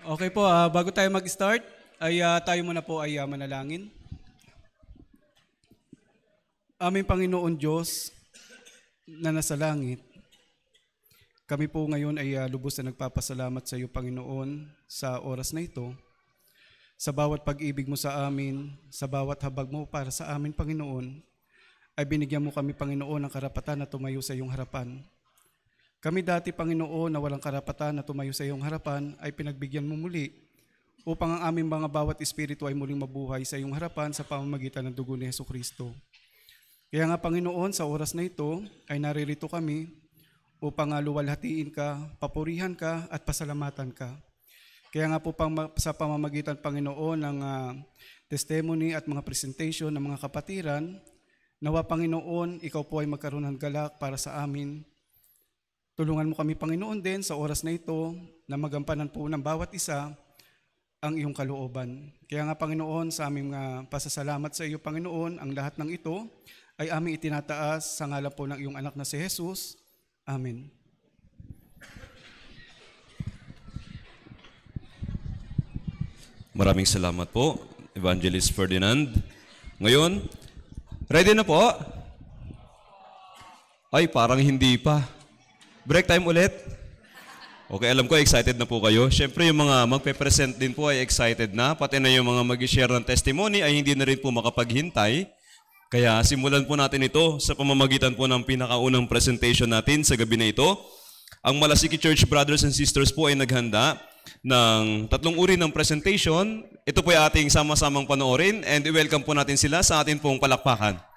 Okay po, bago tayo mag-start, ay tayo muna po ay manalangin. Aming Panginoon Diyos na nasa langit, kami po ngayon ay lubos na nagpapasalamat sa iyo, Panginoon, sa oras na ito, sa bawat pag-ibig mo sa amin, sa bawat habag mo para sa amin, Panginoon, ay binigyan mo kami, Panginoon, ng karapatan na tumayo sa iyong harapan. Kami dati, Panginoon, na walang karapatan na tumayo sa iyong harapan, ay pinagbigyan mo muli upang ang aming mga bawat espiritu ay muling mabuhay sa iyong harapan sa pamamagitan ng dugo ni Jesucristo. Kaya nga, Panginoon, sa oras na ito ay naririto kami upang luwalhatiin ka, papurihan ka at pasalamatan ka. Kaya nga po sa pamamagitan, Panginoon, ng testimony at mga presentation ng mga kapatiran, nawa, Panginoon, ikaw po ay magkaroon ng galak para sa amin. Tulungan mo kami, Panginoon, din sa oras na ito na magampanan po ng bawat isa ang iyong kalooban. Kaya nga, Panginoon, sa aming pasasalamat sa iyo, Panginoon, ang lahat ng ito ay aming itinataas sa ngalan po ng iyong anak na si Jesus. Amen. Maraming salamat po, Evangelist Ferdinand. Ngayon, ready na po? Ay, parang hindi pa. Break time ulit. Okay, alam ko excited na po kayo. Siyempre yung mga magpe-present din po ay excited na. Pati na yung mga mag-share ng testimony ay hindi na rin po makapaghintay. Kaya simulan po natin ito sa pamamagitan po ng pinakaunang presentation natin sa gabi na ito. Ang Malasiki Church Brothers and Sisters po ay naghanda ng 3 uri ng presentation. Ito po ay ating sama-samang panoorin and i-welcome po natin sila sa ating pong palakpakan.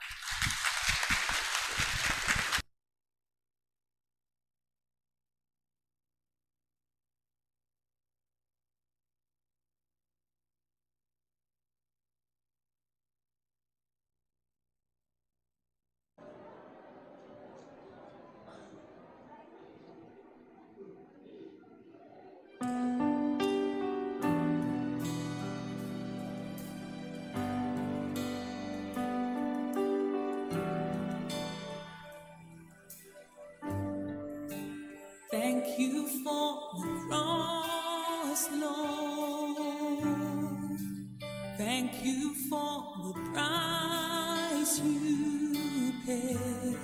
Thank you for the cross, Lord. Thank you for the price you paid,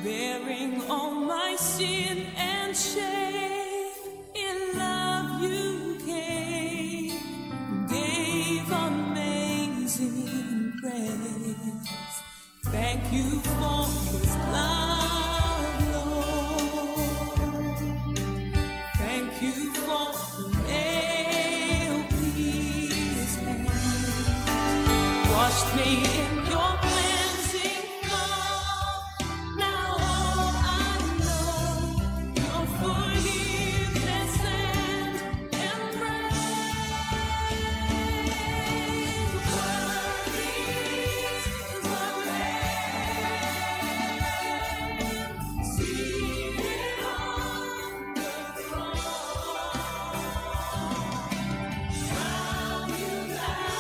bearing all my sin and shame. In love you came, gave amazing grace. Thank you for this love. Wash me in your cleansing flow. Now all I know, your forgiveness and embrace. Worthy is the Lamb, seated on the throne. Crown you now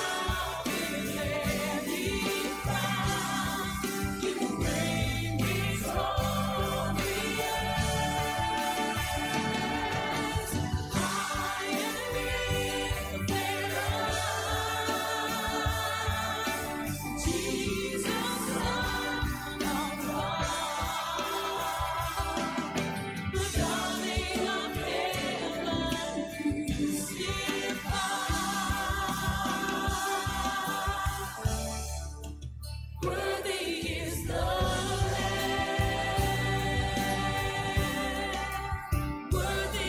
with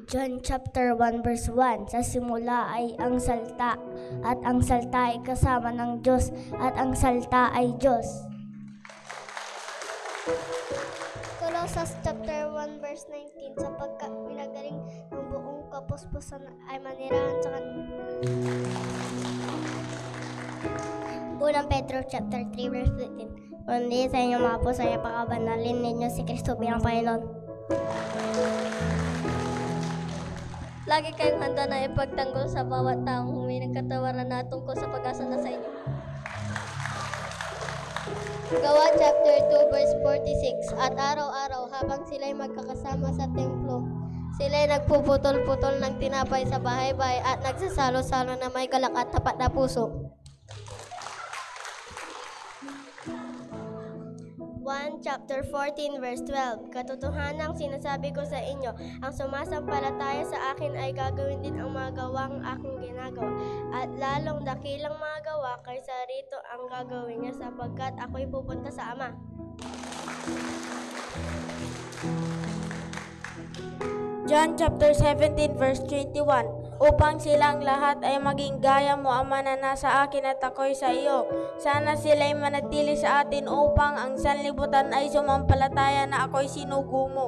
John chapter 1 verse 1. Sa simula ay ang salta, at ang salta ay kasama ng Diyos, at ang salta ay Diyos. Colossus chapter 1 verse 19, sapagkat pinagaling ng buong kapuspusan ay manirahan sa kanya. Unang Pedro chapter 3 verse 15. Kundi sa inyong mga puso ay pakabanalin ninyo si Kristo bilang Panginoon. Lagi kayong handa na ipagtanggol sa bawat taong huminang katawaran na tungkol sa pag-asa na sa inyo. Gawa chapter 2 verse 46. At araw-araw habang sila'y magkakasama sa templo, sila'y nagpuputol-putol ng tinapay sa bahay-bahay at nagsasalo-salo na may galak at tapat na puso. 1 chapter 14 verse 12. Katotohanang sinasabi ko sa inyo, ang sumasampalataya sa akin ay gagawin din ang mga gawang aking ginagawa, at lalong dakilang mga gawa kaysa rito ang gagawin niya, sapagkat ako'y pupunta sa Ama. John chapter 17 verse 21. Upang silang lahat ay maging gaya mo, Ama, na nasa akin at ako'y sa iyo. Sana sila'y manatili sa atin upang ang sanlibutan ay sumampalataya na ako'y sinugo mo.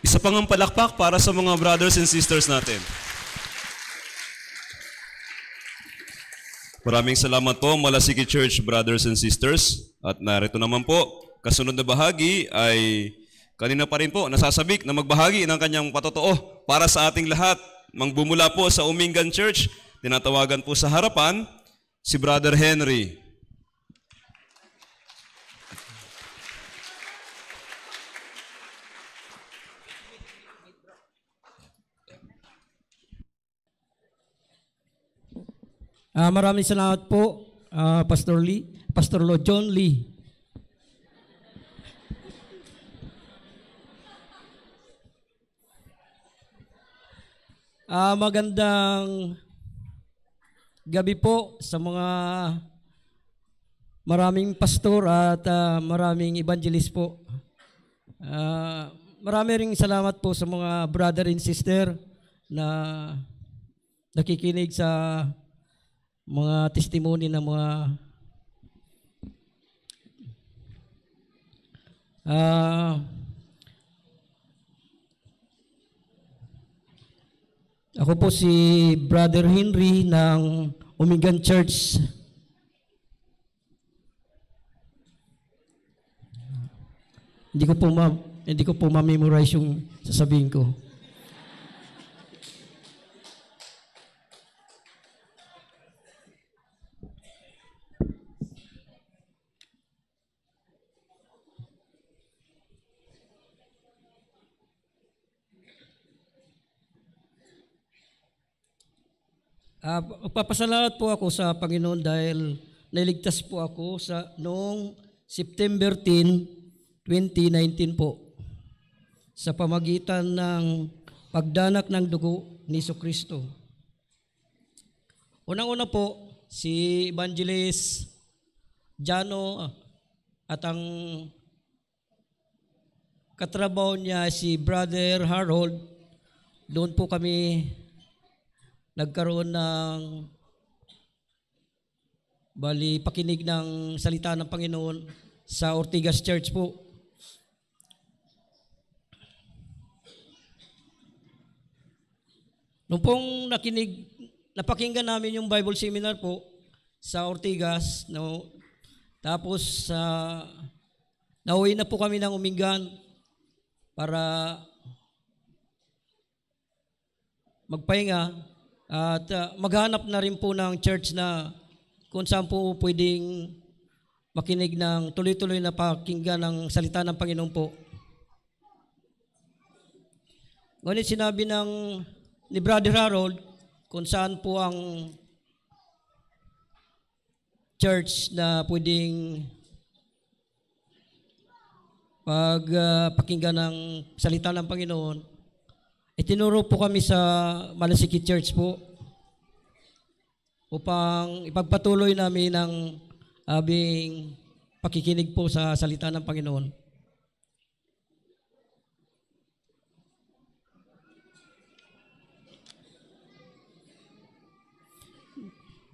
Isa pang ang palakpak para sa mga brothers and sisters natin. Maraming salamat po, Malasiki Church brothers and sisters. At narito naman po, kasunod na bahagi ay kanina pa rin po nasasabik na magbahagi ng kanyang patotoo para sa ating lahat. Mangbumula po sa Umingan Church, tinatawagan po sa harapan si Brother Henry. Maraming salamat po, Pastor John Lee. Magandang gabi po sa mga maraming pastor at maraming evangelist po. Marami ring salamat po sa mga brother and sister na nakikinig sa mga testimony ng mga ako po si Brother Henry ng Umingan Church. Hindi ko po ma-memorize yung sasabihin ko. Papasalamat po ako sa Panginoon dahil nailigtas po ako noong September 10, 2019 po sa pamagitan ng pagdanak ng dugo ni Jesucristo. Unang-una po, si Evangelist Jano at ang katrabaho niya si Brother Harold, doon po kami nagkaroon ng pakinig ng salita ng Panginoon sa Ortigas Church po. Nung pong napakinggan namin yung Bible seminar po sa Ortigas, no, tapos nauwi na po kami ng Umingan para magpahinga. At maghanap na rin po ng church na kung saan po pwedeng makinig ng tuloy-tuloy na pakinggan ng salita ng Panginoon po. Ngunit sinabi ni Brother Harold kung saan po ang church na pwedeng pakinggan ng salita ng Panginoon. Itinuro po kami sa Malasiki Church po upang ipagpatuloy namin ang aming pakikinig po sa salita ng Panginoon.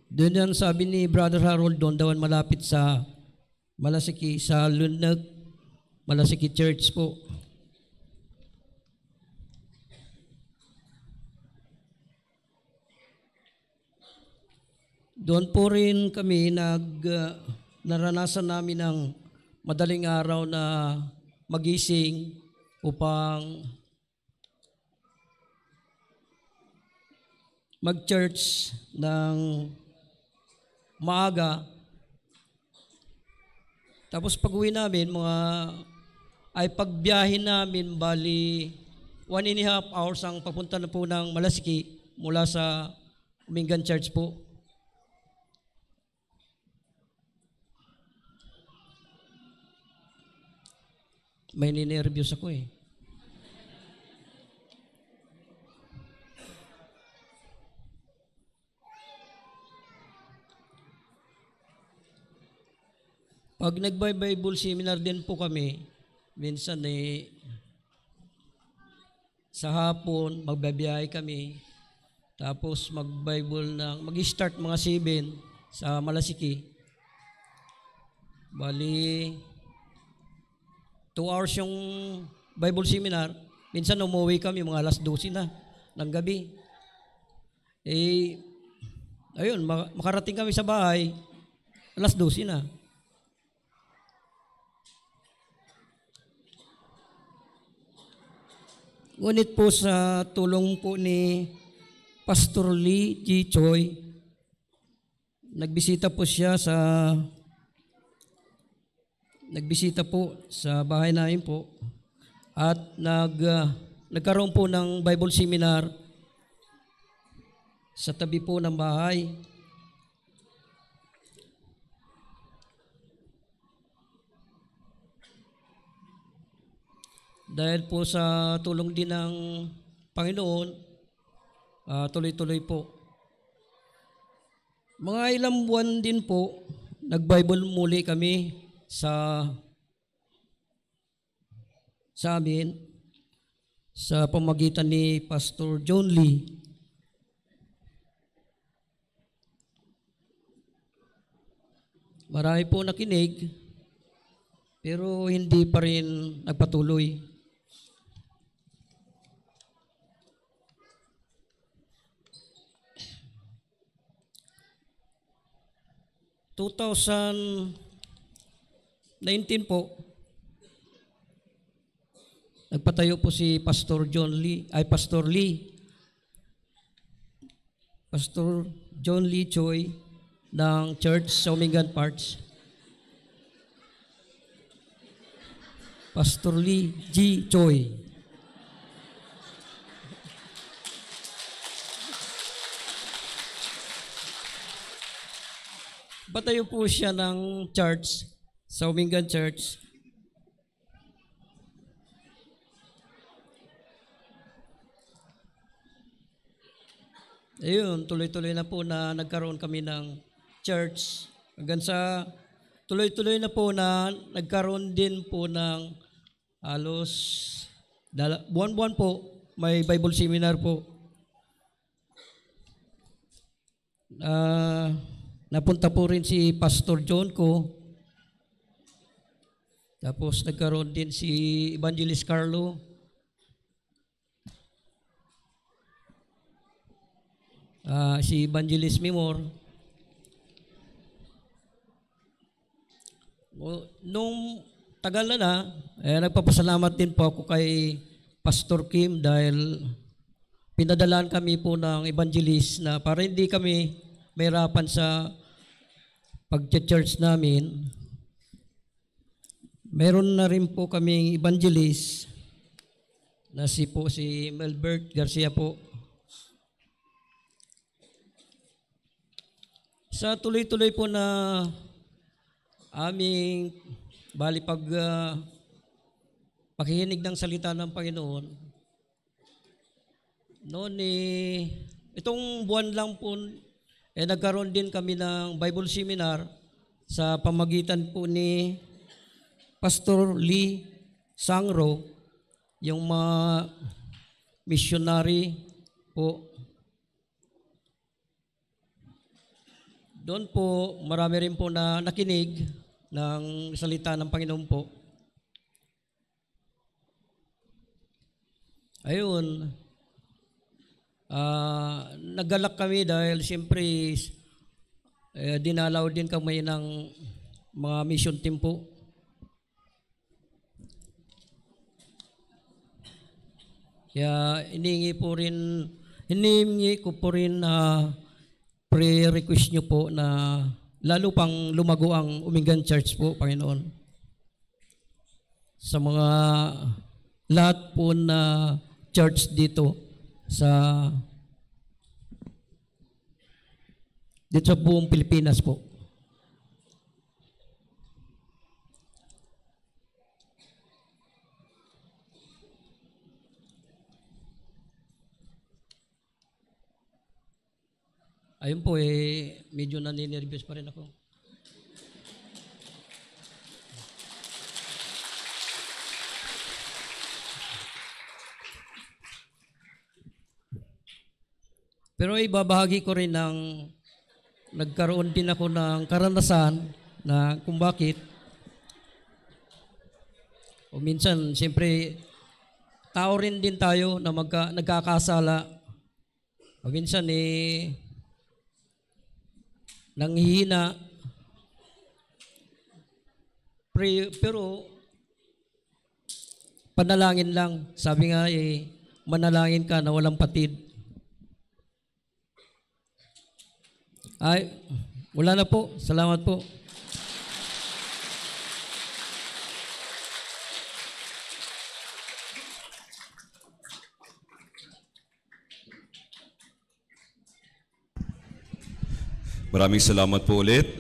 Doon yan sabi ni Brother Harold, doon daw malapit sa Malasiki, sa Lunag, Malasiki Church po. Doon po rin kami naranasan namin ng madaling araw na magising upang mag-church ng maaga. Tapos pag-uwi namin, pagbiyahin namin, bali 1.5 hours ang papunta na po ng Malasiki mula sa Umingan Church po. May ninervyos ako eh. Pag nag-Bible seminar din po kami, minsan sa hapon, magbabiyahe kami. Tapos mag-start mga 7 sa Malasiki. Bali, 2 hours yung Bible seminar, Minsan umuwi kami mga alas 12 na ng gabi. Eh, ayun, makarating kami sa bahay, alas 12 na. Ngunit po sa tulong po ni Pastor Lee G. Choi, nagbisita po sa bahay namin po at nagkaroon po ng Bible seminar sa tabi po ng bahay. Dahil po sa tulong din ng Panginoon, tuloy-tuloy po. Mga ilang buwan din po, nag-Bible muli kami sa amin sa pamagitan ni Pastor John Lee. Marami po nakinig, pero hindi pa rin nagpatuloy. 2019 po, nagpatayo po si Pastor John Lee, Pastor John Lee Choi ng Church sa Umingan Parts. Pastor Lee G. Choi. Patayo po siya ng church sa Umingan Church. Ayun, tuloy-tuloy na po na nagkaroon kami ng church. Hanggang sa tuloy-tuloy na po na nagkaroon din po ng halos buwan-buwan po may Bible seminar po. Napunta po rin si Pastor John ko. Tapos nagkaroon din si Evangelist Carlo. Si Evangelist Mimor. Nung tagal na, nagpapasalamat din po ako kay Pastor Kim dahil pinadalaan kami po ng evangelist na para hindi kami mahirapan sa pag-church namin. Meron na rin po kaming evangelist na si Melbert Garcia po. Sa tuloy-tuloy po na aming pakikinig ng salita ng Panginoon, noon itong buwan lang po, nagkaroon din kami ng Bible seminar sa pamagitan po ni Pastor Lee Sangro, yung mga missionary po. Doon po, marami rin po na nakinig ng salita ng Panginoon po. Ayun, naggalak kami dahil siyempre dinalaw din kami ng mga mission team po. Kaya hiningi ko po rin pre-request nyo po na lalo pang lumago ang Umingan Church po, Panginoon. Sa mga lahat po na church dito sa buong Pilipinas po. Ayun po medyo naninervyos pa rin ako. Pero ibabahagi ko rin ng nagkaroon din ako ng karanasan na kung bakit. O minsan, siyempre, tao rin din tayo na nagkakasala. Minsan nanghihina. Pero panalangin lang. Sabi nga manalangin ka na walang patid. Ay, wala na po. Salamat po. Maraming salamat po ulit,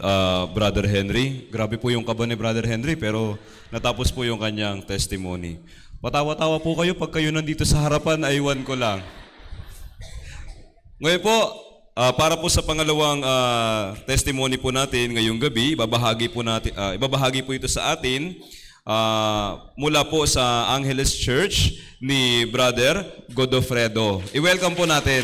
Brother Henry. Grabe po yung kaba ni Brother Henry, pero natapos po yung kanyang testimony. Patawa-tawa po kayo pag kayo nandito sa harapan, aywan ko lang. Ngayon po, para po sa pangalawang testimony po natin ngayong gabi, ibabahagi po ito sa atin mula po sa Angeles Church ni Brother Godofredo. I-welcome po natin.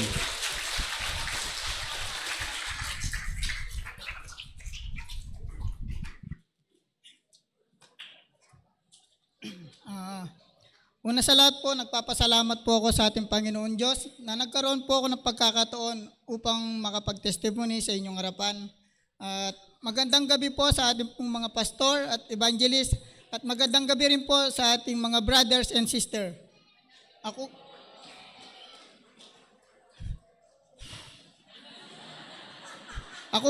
Una sa lahat po, nagpapasalamat po ako sa ating Panginoon Diyos na nagkaroon po ako ng pagkakataon upang makapag-testimony sa inyong harapan. At magandang gabi po sa ating pong mga pastor at evangelist at magandang gabi rin po sa ating mga brothers and sister. Ako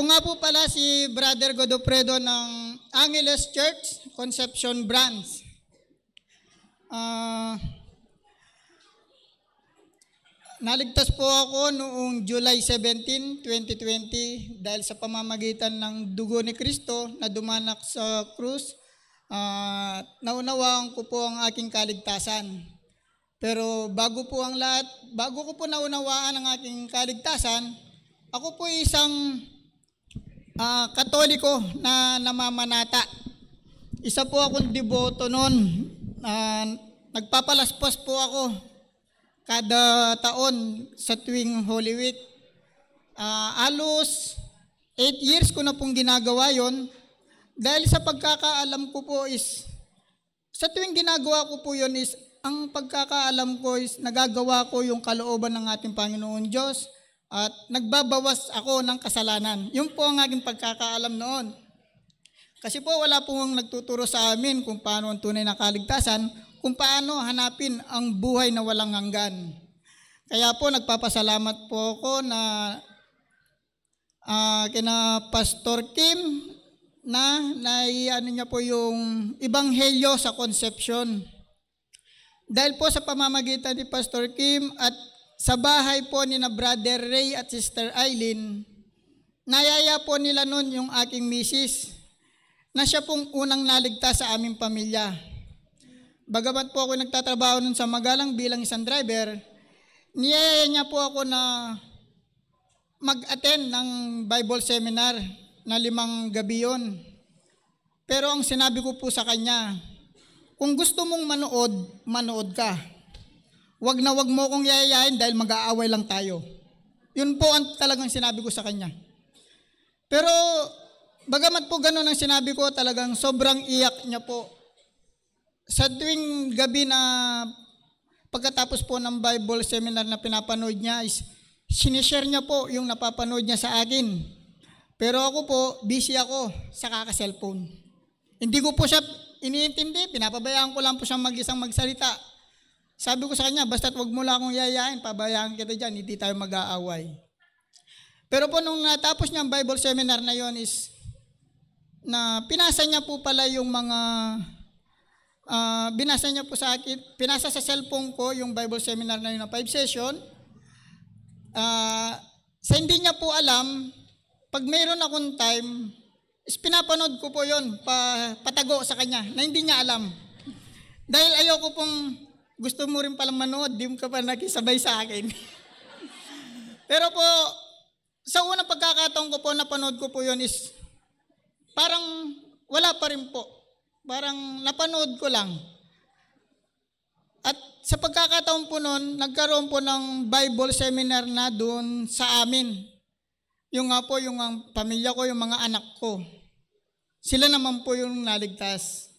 nga po pala si Brother Godofredo ng Angeles Church, Concepcion Branch. Naligtas po ako noong July 17, 2020 dahil sa pamamagitan ng dugo ni Kristo na dumanak sa krus. Naunawaan ko po ang aking kaligtasan. Pero bago ko po naunawaan ang aking kaligtasan, ako po isang Katoliko na namamanata. Isa po akong deboto noon. Nagpapalaspas po ako kada taon sa tuwing Holy Week. Alos 8 years ko na pong ginagawa yon dahil sa pagkakaalam ko po is, sa tuwing ginagawa ko po yon is, ang pagkakaalam ko is nagagawa ko yung kalooban ng ating Panginoon Diyos at nagbabawas ako ng kasalanan. Yun po ang aking pagkakaalam noon. Kasi po wala pong nagtuturo sa amin kung paano ang tunay na kaligtasan, kung paano hanapin ang buhay na walang hanggan. Kaya po nagpapasalamat po ako na kina Pastor Kim na niya po yung ebanghelyo sa Concepcion. Dahil po sa pamamagitan ni Pastor Kim at sa bahay po ni na Brother Ray at Sister Eileen, nayaya po nila noon yung aking misis na siya pong unang naligtas sa aming pamilya. Bagamat po ako nagtatrabaho nun sa Magalang bilang isang driver, niyaya niya po ako na mag-attend ng Bible seminar na 5 gabi yun. Pero ang sinabi ko po sa kanya, kung gusto mong manood ka. Wag na wag mo kong yayayain dahil mag-aaway lang tayo. Yun po ang talagang sinabi ko sa kanya. Pero bagamat po ganun ang sinabi ko, talagang sobrang iyak niya po. Sa tuwing gabi na pagkatapos po ng Bible seminar na pinapanood niya, sinishare niya po yung napapanood niya sa akin. Pero ako po, busy ako sa kaka-cellphone. Hindi ko po siya iniintindi, pinapabayaan ko lang po siyang mag-isang magsalita. Sabi ko sa kanya, basta't wag mo lang akong yayain, pabayaan kita dyan, hindi tayo mag-aaway. Pero po nung natapos niya ang Bible seminar na yon is, na pinasa niya po pala yung mga, binasa niya po sa akin, pinasa sa cellphone ko yung Bible seminar na yun na 5 session. Sa hindi niya po alam, pag mayroon akong time, is pinapanood ko po yun, patago sa kanya, na hindi niya alam. Dahil ayoko pong, gusto mo rin palang manood, di mo ka pa nakisabay sa akin. Pero po, sa unang pagkakataon ko po, napanood ko po yun is, parang wala pa rin po. Parang napanood ko lang. At sa pagkakataon po noon, nagkaroon po ng Bible seminar na doon sa amin. Yung nga po, yung pamilya ko, yung mga anak ko. Sila naman po yung naligtas.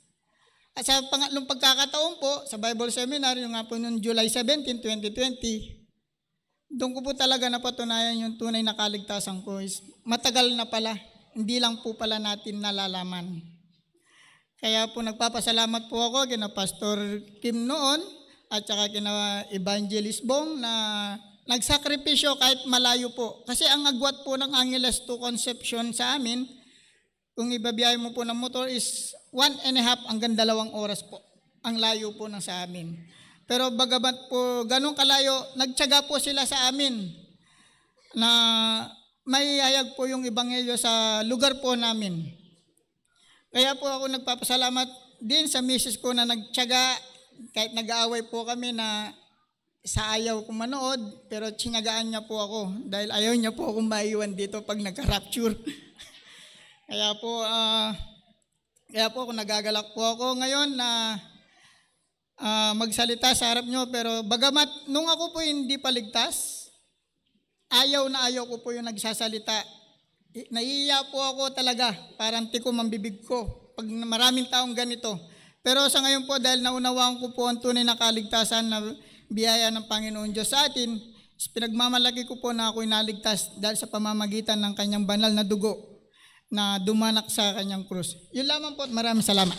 At sa pangatlong pagkakataon po, sa Bible Seminar, yung nga po noong July 17, 2020, doon ko po talaga napatunayan yung tunay na kaligtasan ko is matagal na pala, hindi lang po pala natin nalalaman. Kaya po nagpapasalamat po ako kina Pastor Kim noon at saka kina Evangelist Bong na nagsakripisyo kahit malayo po. Kasi ang agwat po ng Angeles to Concepcion sa amin, kung ibabiyay mo po ng motor is 1.5 hanggang 2 oras po. Ang layo po ng sa amin. Pero bagamat po ganun kalayo, nagtiyaga po sila sa amin na may hayag po yung ebanghelyo sa lugar po namin. Kaya po ako nagpapasalamat din sa misis ko na nagtiyaga kahit nag-aaway po kami na sa ayaw kong manood, pero tinagaan niya po ako dahil ayaw niya po akong maiwan dito pag nagka-rapture. Kaya po ako nagagalak po ako ngayon na magsalita sa harap nyo, pero bagamat nung ako po hindi paligtas, ayaw ko po yung nagsasalita. Naiiya po ako talaga, parang tikom ang bibig ko pag maraming taong ganito. Pero sa ngayon po, dahil naunawaan ko po ang tunay na kaligtasan na biyaya ng Panginoon Diyos sa atin, pinagmamalaki ko po na ako'y naligtas dahil sa pamamagitan ng kanyang banal na dugo na dumanak sa kanyang krus. Yun lamang po at maraming salamat.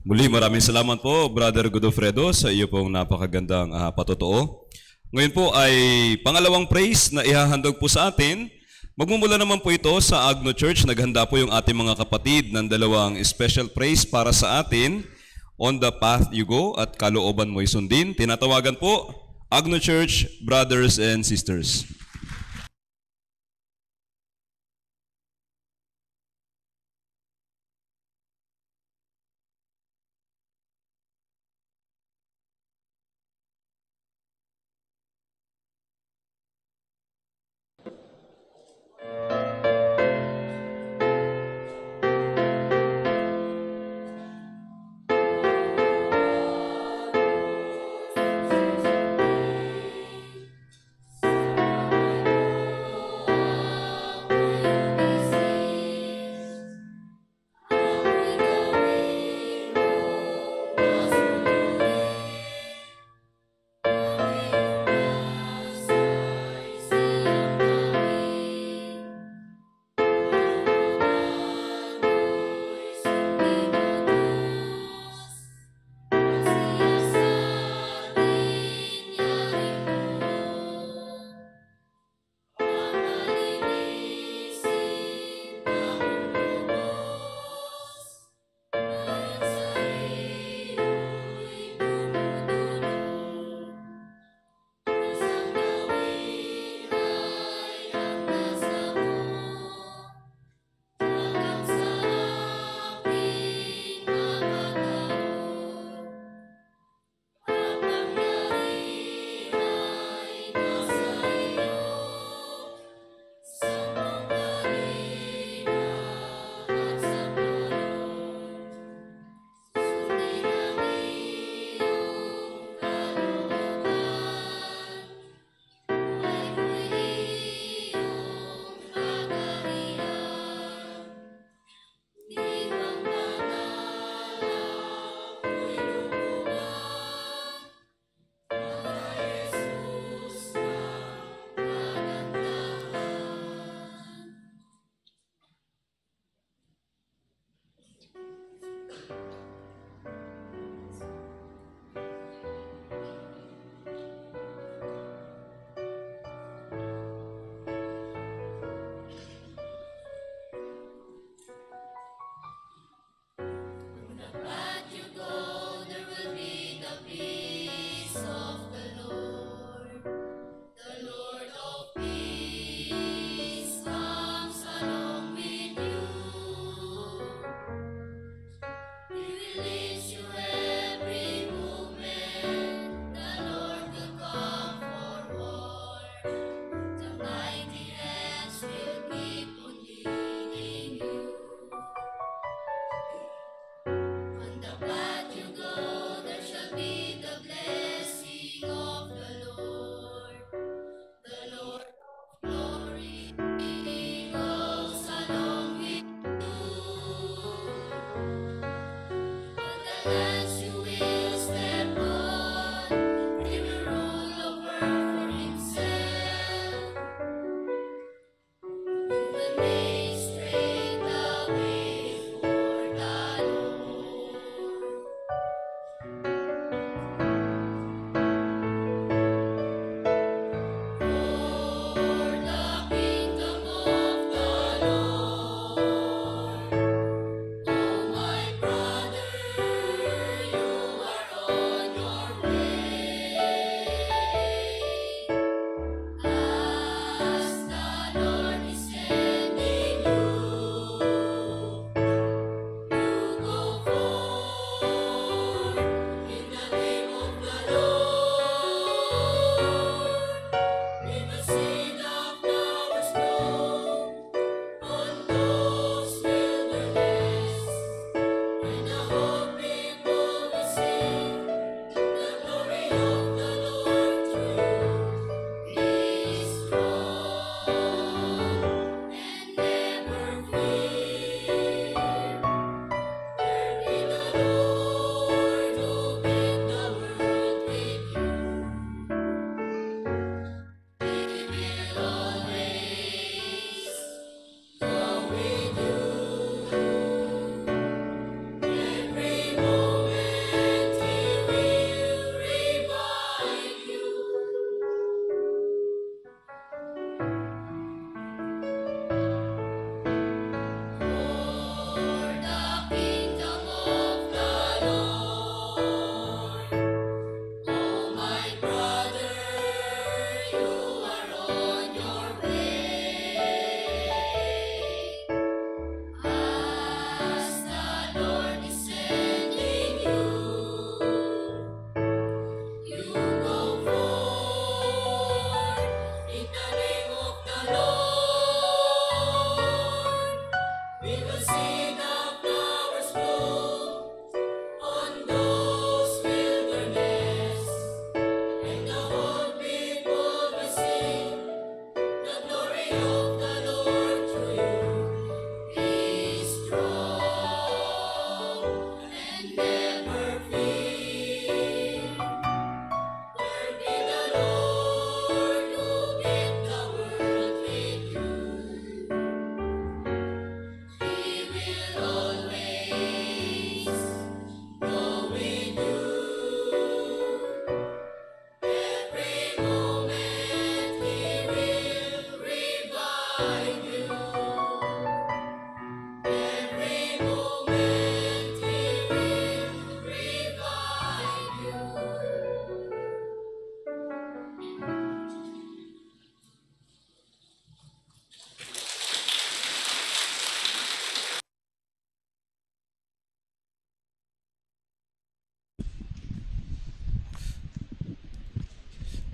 Muli, maraming salamat po, Brother Godofredo, sa iyo pong napakagandang patotoo. Ngayon po ay pangalawang praise na ihahandog po sa atin. Magmumula naman po ito sa Agno Church. Naghanda po yung ating mga kapatid ng dalawang special praise para sa atin. On the Path You Go at Kalooban Mo'y Sundin. Tinatawagan po, Agno Church, Brothers and Sisters. Thank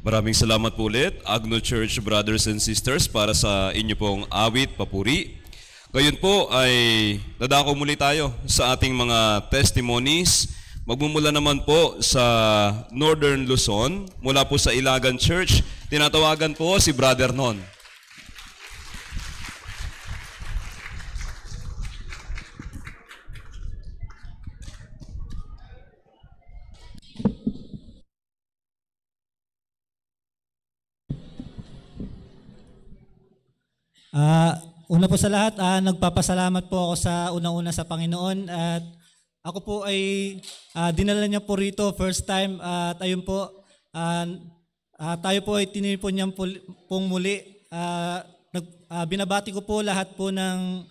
Maraming salamat po ulit, Agno Church brothers and sisters, para sa inyo pong awit, papuri. Ngayon po ay dadako muli tayo sa ating mga testimonies. Magmumula naman po sa Northern Luzon, mula po sa Ilagan Church. Tinatawagan po si Brother Non. Una po sa lahat, nagpapasalamat po ako sa unang-una sa Panginoon at ako po ay dinala niya po rito first time at ayun po, tayo po ay tinipon niya pong muli. Binabati ko po lahat po ng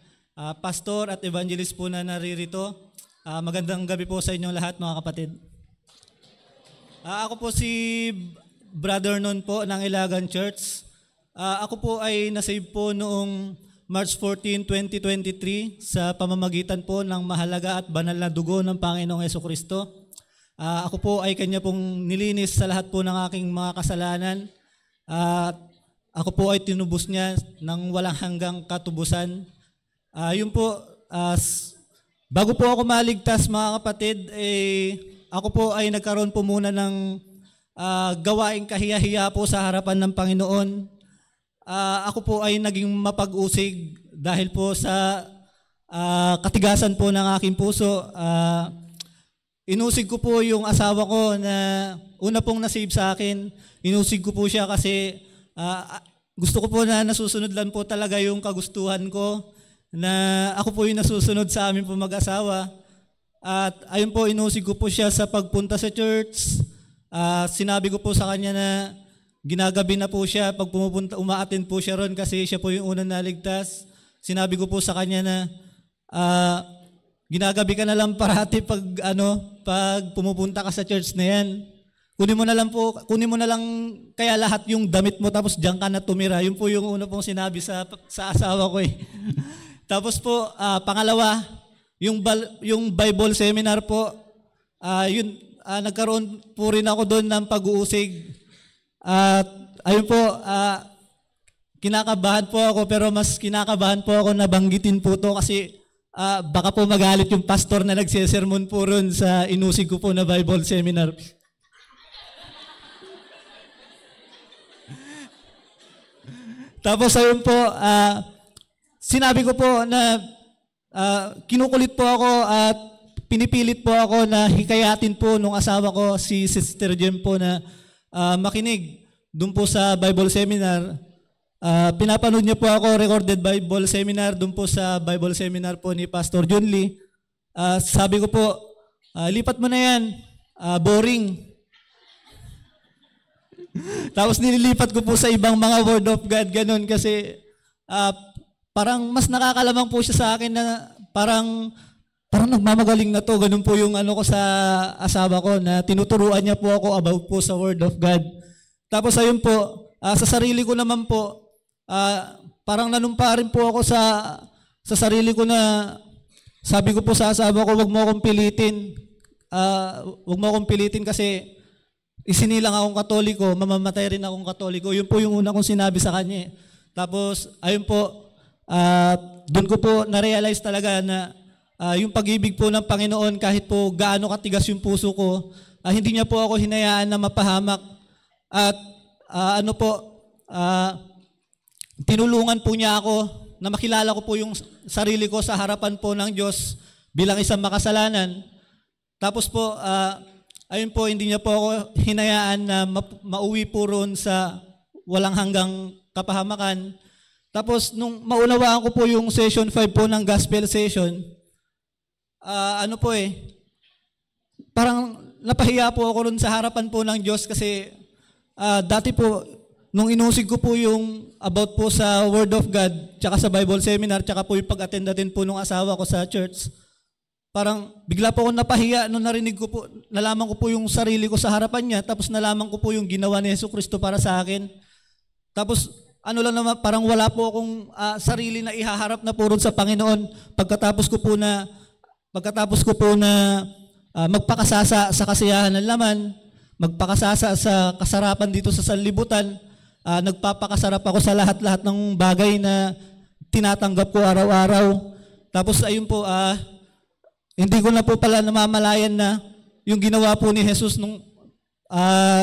pastor at evangelist po na naririto. Magandang gabi po sa inyong lahat mga kapatid. Ako po si Brother Non po ng Ilagan Church. Ako po ay nasave po noong March 14, 2023 sa pamamagitan po ng mahalaga at banal na dugo ng Panginoong Jesucristo. Ako po ay kanya pong nilinis sa lahat po ng aking mga kasalanan. Ako po ay tinubos niya ng walang hanggang katubusan. Yun po, bago po ako maligtas mga kapatid, ako po ay nagkaroon po muna ng gawaing kahiya-hiya po sa harapan ng Panginoon. Ako po ay naging mapag-usig dahil po sa katigasan po ng aking puso. Inusig ko po yung asawa ko na una pong nasave sa akin. Inusig ko po siya kasi gusto ko po na nasusunod lang po talaga yung kagustuhan ko, na ako po yung nasusunod sa amin po mag-asawa. At ayun po, inusig ko po siya sa pagpunta sa church. Sinabi ko po sa kanya na ginagabi na po siya pag pumupunta, umaattend po siya ron kasi siya po yung unang naligtas. Sinabi ko po sa kanya na ginagabi ka na lang parati pag pumupunta ka sa church na yan. Kunin mo na lang kaya lahat yung damit mo tapos diyan ka na tumira. Yun po yung una pong sinabi sa asawa ko eh. Tapos po, pangalawa, yung Bible seminar po, nagkaroon po rin ako doon ng pag-uusig. At ayun po, kinakabahan po ako, pero mas kinakabahan po ako na banggitin po to kasi baka po magalit yung pastor na nagsesermon po ron sa inusig ko po na Bible seminar. Tapos ayun po, sinabi ko po na kinukulit po ako at pinipilit po ako na hikayatin po nung asawa ko, si Sister Jem po, na makinig doon po sa Bible seminar. Pinapanood niyo po ako, recorded Bible seminar doon po sa Bible seminar po ni Pastor John Lee. Sabi ko po, lipat mo na yan, boring. Tapos nililipat ko po sa ibang mga word of God, ganun, kasi parang mas nakakalamang po siya sa akin na parang nagmamagaling na to. Ganun po yung ko sa asawa ko, na tinuturuan niya po ako about po sa word of God. Tapos ayun po, sa sarili ko naman po, parang nanumpa rin po ako sa sarili ko na sabi ko po sa asawa ko, wag mo akong pilitin. Wag mo akong pilitin kasi isinilang akong Katoliko, mamamatay rin akong Katoliko. Yun po yung una kong sinabi sa kanya. Tapos ayun po, doon ko po na-realize talaga na yung pag-ibig po ng Panginoon, kahit po gaano katigas yung puso ko, hindi niya po ako hinayaan na mapahamak. At tinulungan po niya ako na makilala ko po yung sarili ko sa harapan po ng Diyos bilang isang makasalanan. Tapos po, ayun po, hindi niya po ako hinayaan na mauwi po roon sa walang hanggang kapahamakan. Tapos nung maunawaan ko po yung session 5 po ng gospel session, parang napahiya po ako ron sa harapan po ng Diyos kasi dati po, nung inusig ko po yung about po sa Word of God, tsaka sa Bible Seminar, tsaka po yung pag-attend natin po nung asawa ko sa church, parang bigla po ako napahiya nung narinig ko po, nalaman ko po yung sarili ko sa harapan niya, tapos nalaman ko po yung ginawa ni Jesucristo para sa akin. Tapos parang wala po akong sarili na ihaharap na po ron sa Panginoon pagkatapos ko po na magpakasasa sa kasiyahan ng laman, magpakasasa sa kasarapan dito sa sanlibutan. Nagpapakasarap ako sa lahat-lahat ng bagay na tinatanggap ko araw-araw. Tapos ayun po, hindi ko na po pala namamalayan na yung ginawa po ni Jesus nung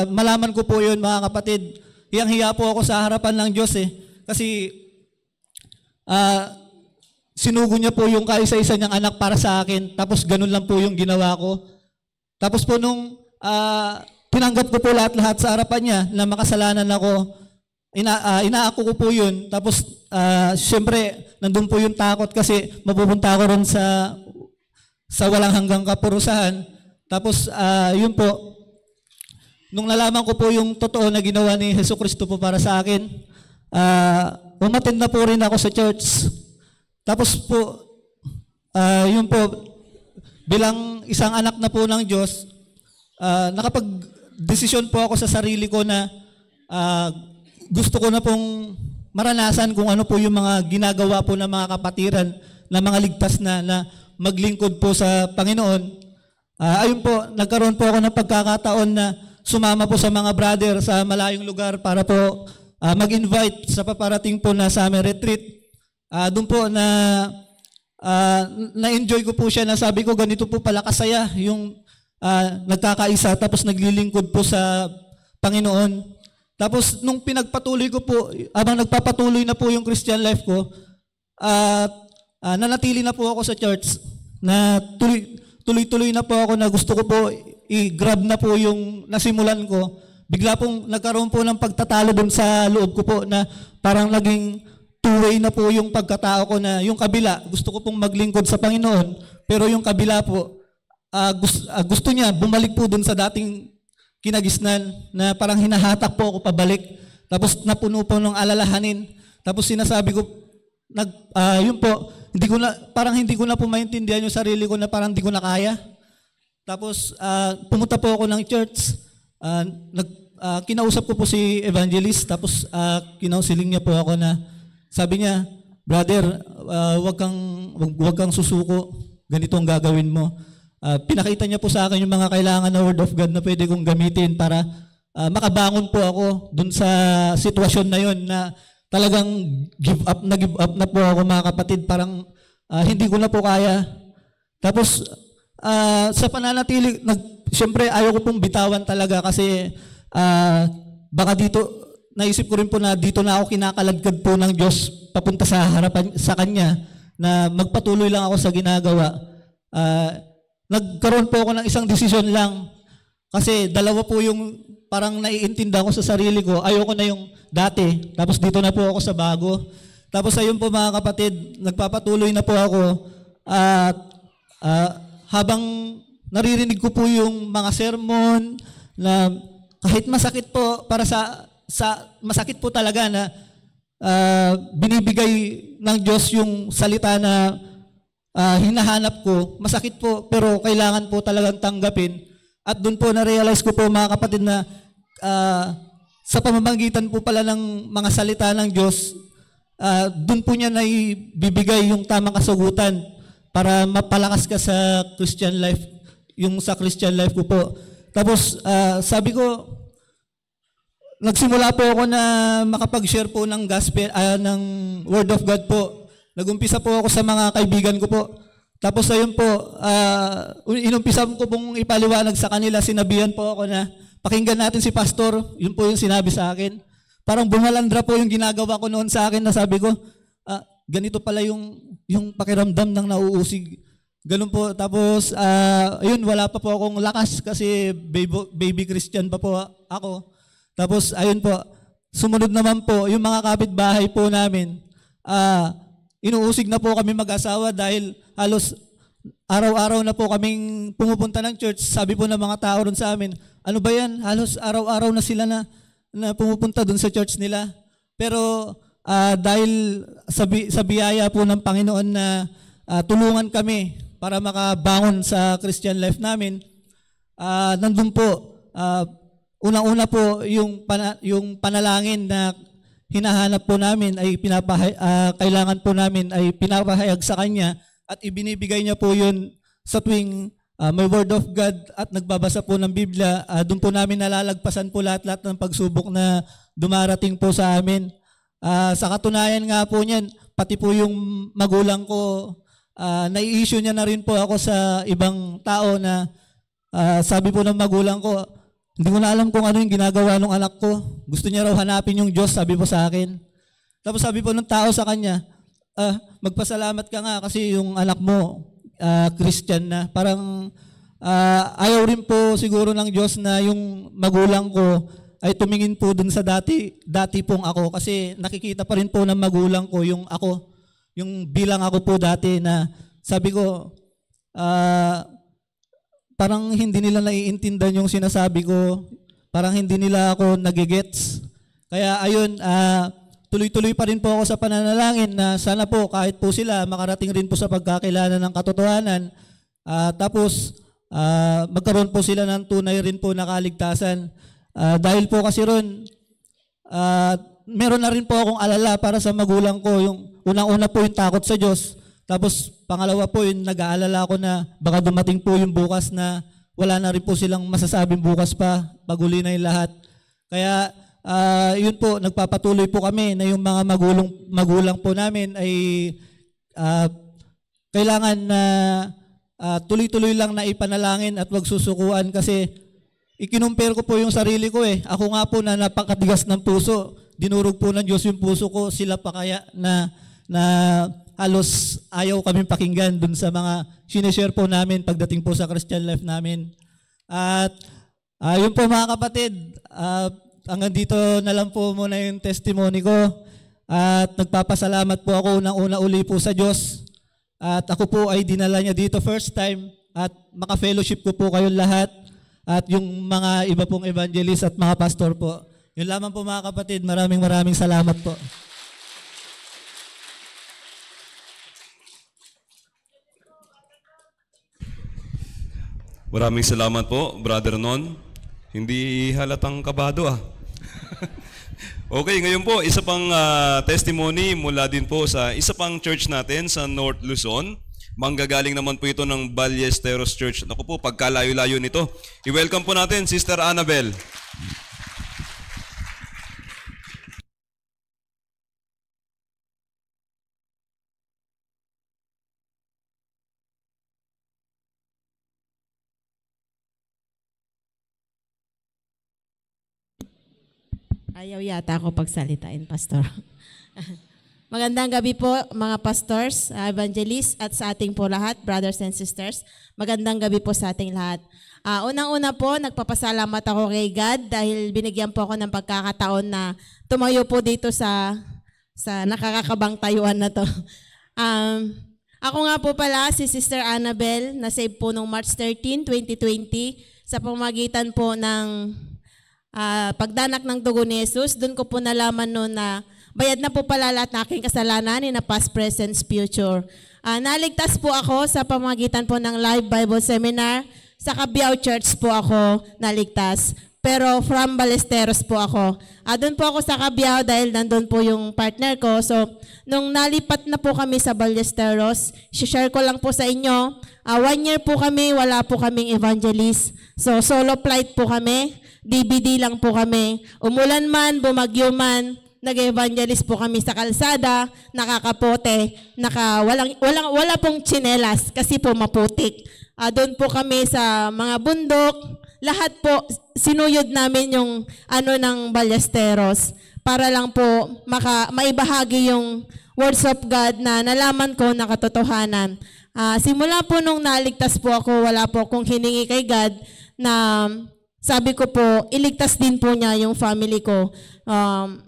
malaman ko po yun, mga kapatid. Hiyang-hiya po ako sa harapan ng Diyos Kasi sinugo niya po yung kaisa-isa niyang anak para sa akin. Tapos ganun lang po yung ginawa ko. Tapos po nung tinanggap ko po lahat-lahat sa harapan niya na makasalanan ako, inaako ko po yun. Tapos siyempre nandun po yung takot kasi mapupunta ako ron sa walang hanggang kapurusahan. Tapos yun po, nung nalaman ko po yung totoo na ginawa ni Jesucristo po para sa akin, umattend na po rin ako sa church. Tapos po, yun po, bilang isang anak na po ng Diyos, nakapag-desisyon po ako sa sarili ko na gusto ko na pong maranasan kung ano po yung mga ginagawa po ng mga kapatiran na mga ligtas na maglingkod po sa Panginoon. Ayun po, nagkaroon po ako ng pagkakataon na sumama po sa mga brother sa malayong lugar para po mag-invite sa paparating po na summer retreat. Doon po na-enjoy ko po siya na sabi ko ganito po pala kasaya yung nagkakaisa tapos naglilingkod po sa Panginoon. Tapos nung pinagpatuloy ko po, habang nagpapatuloy na po yung Christian life ko, nanatili na po ako sa church na tuloy-tuloy na po ako na gusto ko po i-grab na po yung nasimulan ko. Bigla pong nagkaroon po ng pagtatalo dun sa loob ko po na parang naging two-way na po yung pagkatao ko na yung kabila, gusto ko pong maglingkod sa Panginoon, pero yung kabila po, gusto niya bumalik po dun sa dating kinagisnan na parang hinahatak po ako pabalik. Tapos napuno po ng alalahanin. Tapos sinasabi ko, yun po, hindi ko na po maintindihan yung sarili ko na parang hindi ko na kaya. Tapos pumunta po ako ng church. Kinausap ko po si evangelist. Tapos kinausiling niya po ako na sabi niya, brother, wag kang susuko. Ganito ang gagawin mo. Pinakita niya po sa akin yung mga kailangan na word of God na pwede kong gamitin para makabangon po ako dun sa sitwasyon na yun na talagang give up na po ako, mga kapatid. Parang hindi ko na po kaya. Tapos sa pananatili, siyempre ayaw ko pong bitawan talaga kasi baka dito, naisip ko rin po na dito na ako kinakaladkad po ng Diyos papunta sa harapan sa Kanya na magpatuloy lang ako sa ginagawa. Nagkaroon po ako ng isang desisyon lang kasi dalawa po yung parang naiintindihan ko sa sarili ko. Ayoko na yung dati. Tapos dito na po ako sa bago. Tapos ayun po, mga kapatid, nagpapatuloy na po ako at habang naririnig ko po yung mga sermon na kahit masakit po para masakit po talaga na binibigay ng Diyos yung salita na hinahanap ko, masakit po, pero kailangan po talagang tanggapin. At doon po na-realize ko po, mga kapatid, na sa pamamagitan po pala ng mga salita ng Diyos, doon po niya naibibigay yung tamang kasagutan para mapalakas ka sa Christian life, yung sa Christian life ko po. Tapos sabi ko, nagsimula po ako na makapag-share po ng gospel, ng word of God po. Nagumpisa po ako sa mga kaibigan ko po. Tapos ayun po, inumpisa ko pong ipaliwanag sa kanila, sinabihan po ako na pakinggan natin si pastor. Yun po yung sinabi sa akin. Parang bumalandra po yung ginagawa ko noon sa akin na sabi ko, ganito pala yung pakiramdam ng nauusig. Ganun po. Tapos, ayun, wala pa po akong lakas kasi baby Christian pa po ako. Tapos, ayun po, sumunod naman po, yung mga kapitbahay po namin, inuusig na po kami mag-asawa dahil halos araw-araw na po kaming pumupunta ng church. Sabi po ng mga tao ron sa amin, ano ba yan? Halos araw-araw na sila na pumupunta dun sa church nila. Pero dahil sa biyaya po ng Panginoon na tulungan kami para makabangon sa Christian life namin, nandun po, unang-una po yung panalangin na hinahanap po namin ay kailangan po namin ay pinapahayag sa Kanya at ibinibigay niya po yun sa tuwing may Word of God at nagbabasa po ng Biblia, doon po namin nalalagpasan po lahat-lahat ng pagsubok na dumarating po sa amin. Sa katunayan nga po niyan, pati po yung magulang ko, nai-issue niya na rin po ako sa ibang tao na sabi po ng magulang ko, hindi ko na alam kung ano yung ginagawa ng anak ko. Gusto niya raw hanapin yung Diyos, sabi po sa akin. Tapos sabi po ng tao sa kanya, magpasalamat ka nga kasi yung anak mo, Christian na. Parang ayaw rin po siguro ng Diyos na yung magulang ko ay tumingin po dun sa dati pong ako. Kasi nakikita pa rin po ng magulang ko yung ako, yung bilang ako po dati na sabi ko, parang hindi nila naiintindihan yung sinasabi ko. Parang hindi nila ako nagigets. Kaya ayun, tuloy-tuloy pa rin po ako sa pananalangin na sana po kahit po sila makarating rin po sa pagkakilala ng katotohanan. Tapos magkaroon po sila ng tunay rin po na kaligtasan. Dahil po kasi ron, meron na rin po akong alala para sa magulang ko. Yung unang-una po yung takot sa Diyos. Tapos pangalawa po yung nag-aalala ko na baka dumating po yung bukas na wala na rin po silang masasabing bukas pa, pag-uli na yung lahat. Kaya yun po, nagpapatuloy po kami na yung mga magulang po namin ay kailangan na tuloy-tuloy lang na ipanalangin at wag susukuan kasi ikinumpare ko po yung sarili ko eh. Ako nga po na napakatigas ng puso, dinurog po ng Diyos yung puso ko, sila pa kaya na halos ayaw kaming pakinggan dun sa mga sinishare po namin pagdating po sa Christian life namin. At yun po mga kapatid, hanggang dito na lang po muna yung testimony ko. At nagpapasalamat po ako unang-una uli po sa Diyos. At ako po ay dinala niya dito first time at maka-fellowship ko po kayong lahat at yung mga iba pong evangelist at mga pastor po. Yun lamang po mga kapatid, maraming salamat po. Maraming salamat po, Brother Non. Hindi halatang kabado Okay, ngayon po, isa pang testimony mula din po sa isa pang church natin sa North Luzon. Manggagaling naman po ito ng Ballesteros Church. Naku po, pagkalayo-layo nito. I-welcome po natin, Sister Annabel. Ayaw yata ako pagsalitain, Pastor. Magandang gabi po mga pastors, evangelists, at sa ating po lahat, brothers and sisters. Magandang gabi po sa ating lahat. Unang-una po, nagpapasalamat ako kay God dahil binigyan po ako ng pagkakataon na tumayo po dito sa nakakakabang tayuan na to. Ako nga po pala si Sister Annabel, na-save po noong March 13, 2020 sa pamamagitan po ng pagdanak ng dugo ni Jesus. Doon ko po nalaman noon na bayad na po pala lahat ng aking kasalanan in a past, present, future. Naligtas po ako sa pamamagitan po ng live Bible seminar. Sa Cabiao Church po ako naligtas. Pero from Ballesteros po ako. Doon po ako sa Cabiao dahil nandun po yung partner ko. So, nung nalipat na po kami sa Ballesteros, share ko lang po sa inyo. 1 year po kami, wala po kaming evangelist. So, solo flight po kami. DVD lang po kami. Umulan man, bumagyo man, nag-evangelist po kami sa kalsada, nakakapote, wala pong tsinelas kasi po maputik. Doon po kami sa mga bundok, lahat po sinuyod namin yung ng Ballesteros para lang po maibahagi yung words of God na nalaman ko na katotohanan. Simula po nung naligtas po ako, wala po akong hiningi kay God na sabi ko po, iligtas din po niya yung family ko.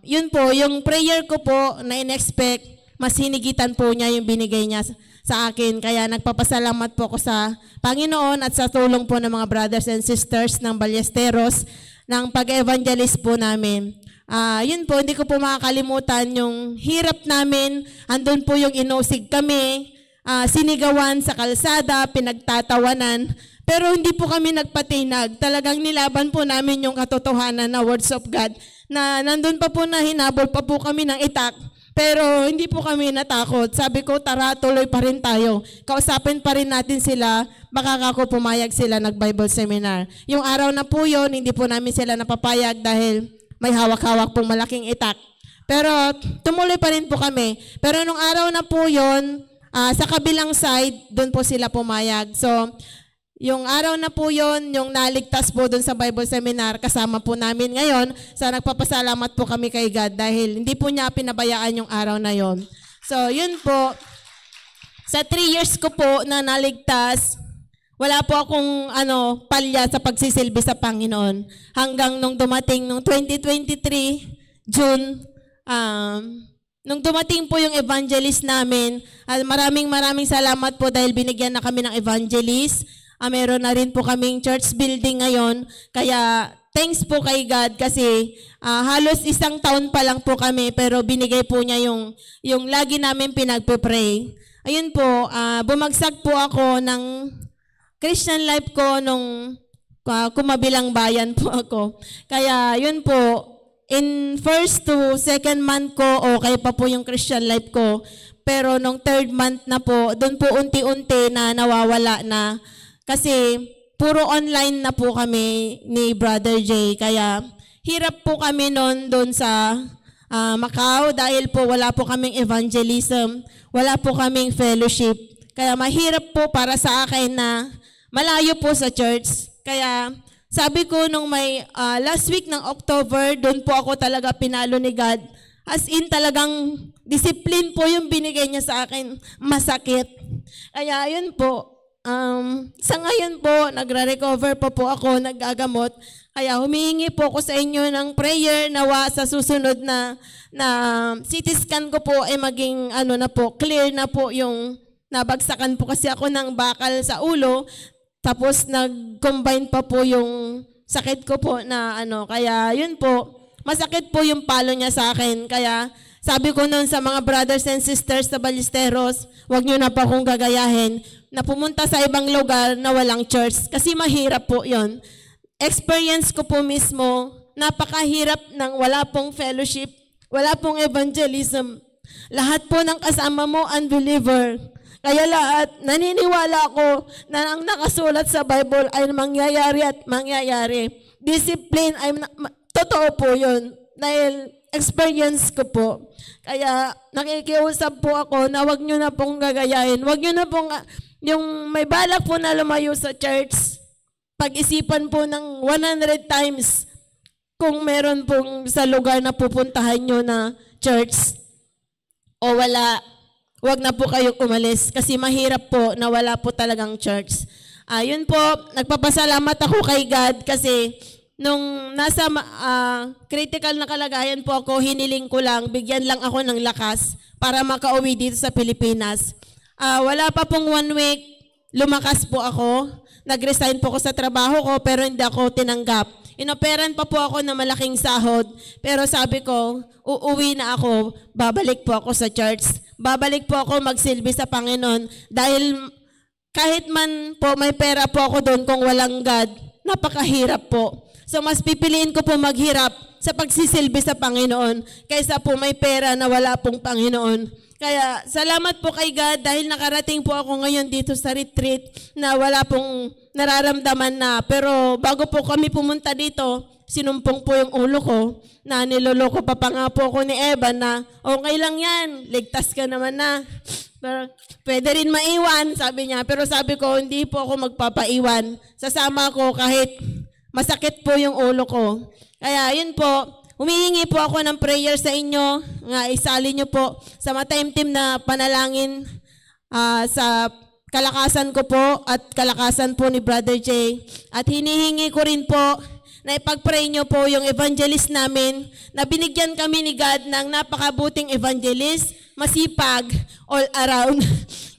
Yun po, yung prayer ko po na in-expect, mas hinigitan po niya yung binigay niya sa akin. Kaya nagpapasalamat po ako sa Panginoon at sa tulong po ng mga brothers and sisters ng Ballesteros ng pag-evangelist po namin. Yun po, hindi ko po makakalimutan yung hirap namin. Andun po yung inusig kami, sinigawan sa kalsada, pinagtatawanan. Pero hindi po kami nagpatinag. Talagang nilaban po namin yung katotohanan na words of God. Na nandun pa po na hinabol pa po kami ng itak. Pero hindi po kami natakot. Sabi ko, tara, tuloy pa rin tayo. Kausapin pa rin natin sila, baka ako pumayag sila nag-Bible seminar. Yung araw na po yun, hindi po namin sila napapayag dahil may hawak-hawak pong malaking itak. Pero tumuloy pa rin po kami. Pero nung araw na po yun, sa kabilang side, doon po sila pumayag. So, yung araw na po yun, yung naligtas po doon sa Bible Seminar, kasama po namin ngayon. Sa nagpapasalamat po kami kay God dahil hindi po niya pinabayaan yung araw na yon. So, yun po. Sa 3 years ko po na naligtas, wala po akong palya sa pagsisilbi sa Panginoon. Hanggang nung dumating nung 2023, June, nung dumating po yung evangelist namin, maraming salamat po dahil binigyan na kami ng evangelist. Meron na rin po kaming church building ngayon. Kaya thanks po kay God kasi halos 1 taon pa lang po kami pero binigay po niya yung lagi namin pinagpe-pray. Ayun po, bumagsak po ako ng Christian life ko nung kumabilang bayan po ako. Kaya yun po, in first to second month ko, okay pa po yung Christian life ko. Pero nung third month na po, doon po unti-unti na nawawala na. Kasi puro online na po kami ni Brother Jay. Kaya hirap po kami noon doon sa Macau dahil po wala po kaming evangelism, wala po kaming fellowship. Kaya mahirap po para sa akin na malayo po sa church. Kaya sabi ko nung may last week ng October, doon po ako talaga pinalo ni God. As in talagang discipline po yung binigay niya sa akin. Masakit. Kaya yun po. Sa ngayon po, nagre-recover po ako, nagagamot. Kaya humihingi po ako sa inyo ng prayer nawa sa susunod na CT scan ko po ay maging clear na po yung nabagsakan po kasi ako ng bakal sa ulo. Tapos nag-combine pa po yung sakit ko po na kaya yun po, masakit po yung palo niya sa akin. Kaya sabi ko noon sa mga brothers and sisters sa Ballesteros, huwag nyo na pa akong gagayahin na pumunta sa ibang lugar na walang church. Kasi mahirap po yon. Experience ko po mismo, napakahirap ng wala pong fellowship, wala pong evangelism. Lahat po ng kasama mo, unbeliever. Kaya lahat, naniniwala ako na ang nakasulat sa Bible ay mangyayari at mangyayari. Discipline ay totoo po yun. Dahil experience ko po. Kaya nakikiusap po ako na wag nyo na pong gagayahin. Wag nyo na pong, yung may balak po na lumayo sa church, pag-isipan po ng 100 times kung meron pong sa lugar na pupuntahan nyo na church o wala. Wag na po kayo umalis kasi mahirap po na wala po talagang church. Yun po, nagpapasalamat ako kay God kasi nung nasa critical na kalagayan po ako, hiniling ko lang, bigyan lang ako ng lakas para makauwi dito sa Pilipinas. Wala pa pong 1 week, lumakas po ako. Nag-resign po ako sa trabaho ko pero hindi ako tinanggap. Inoperan pa po ako ng malaking sahod pero sabi ko, uuwi na ako, babalik po ako sa church. Babalik po ako magsilbi sa Panginoon dahil kahit man po may pera po ako doon kung walang God, napakahirap po. So mas pipiliin ko po maghirap sa pagsisilbi sa Panginoon kaysa po may pera na wala pong Panginoon. Kaya salamat po kay God dahil nakarating po ako ngayon dito sa retreat na wala pong nararamdaman na. Pero bago po kami pumunta dito, sinumpong po yung ulo ko na niloloko pa nga po ako ni Evan na okay lang yan, ligtas ka naman na. Pero pwede rin maiwan, sabi niya. Pero sabi ko, hindi po ako magpapaiwan. Sasama ko kahit masakit po yung ulo ko. Kaya yun po, humihingi po ako ng prayer sa inyo, nga isali nyo po sa mataimtim na panalangin sa kalakasan ko po at kalakasan po ni Brother Jay. At hinihingi ko rin po na ipag-pray nyo po yung evangelist namin na binigyan kami ni God ng napakabuting evangelist, masipag, all around.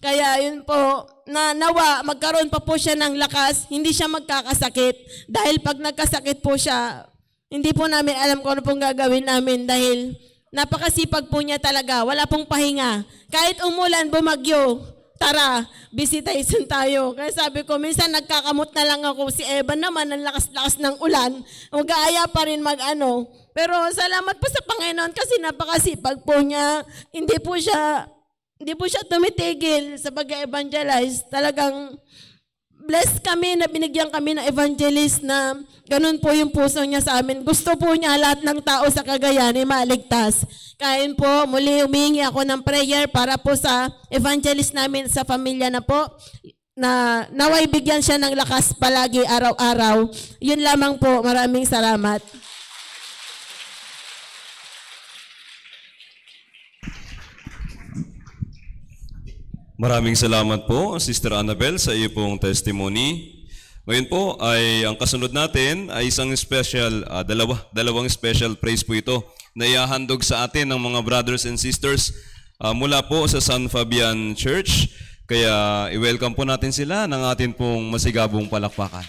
Kaya yun po, na nawa, magkaroon pa po siya ng lakas, hindi siya magkakasakit. Dahil pag nagkasakit po siya, hindi po namin alam kung ano pong gagawin namin dahil napakasipag po niya talaga, wala pong pahinga. Kahit umulan, bumagyo, tara, visitation tayo. Kaya sabi ko, minsan nagkakamot na lang ako. Si Evan naman, ang lakas-lakas ng ulan. Mag-aaya pa rin Pero salamat po sa Panginoon kasi napakasipag po niya. Hindi po siya tumitigil sa pag-evangelize. Talagang blessed kami na binigyan kami ng evangelist na ganun po yung puso niya sa amin. Gusto po niya lahat ng tao sa Cagayan ay maligtas. Kaya po, muli humingi ako ng prayer para po sa evangelist namin sa pamilya na po, na naway bigyan siya ng lakas palagi araw-araw. Yun lamang po. Maraming salamat. Maraming salamat po, Sister Annabel, sa iyo pong testimony. Ngayon po ay ang kasunod natin ay isang special, dalawang special praise po ito na ihahandog sa atin ng mga brothers and sisters mula po sa San Fabian Church. Kaya i-welcome po natin sila ng atin pong masigabong palakpakan.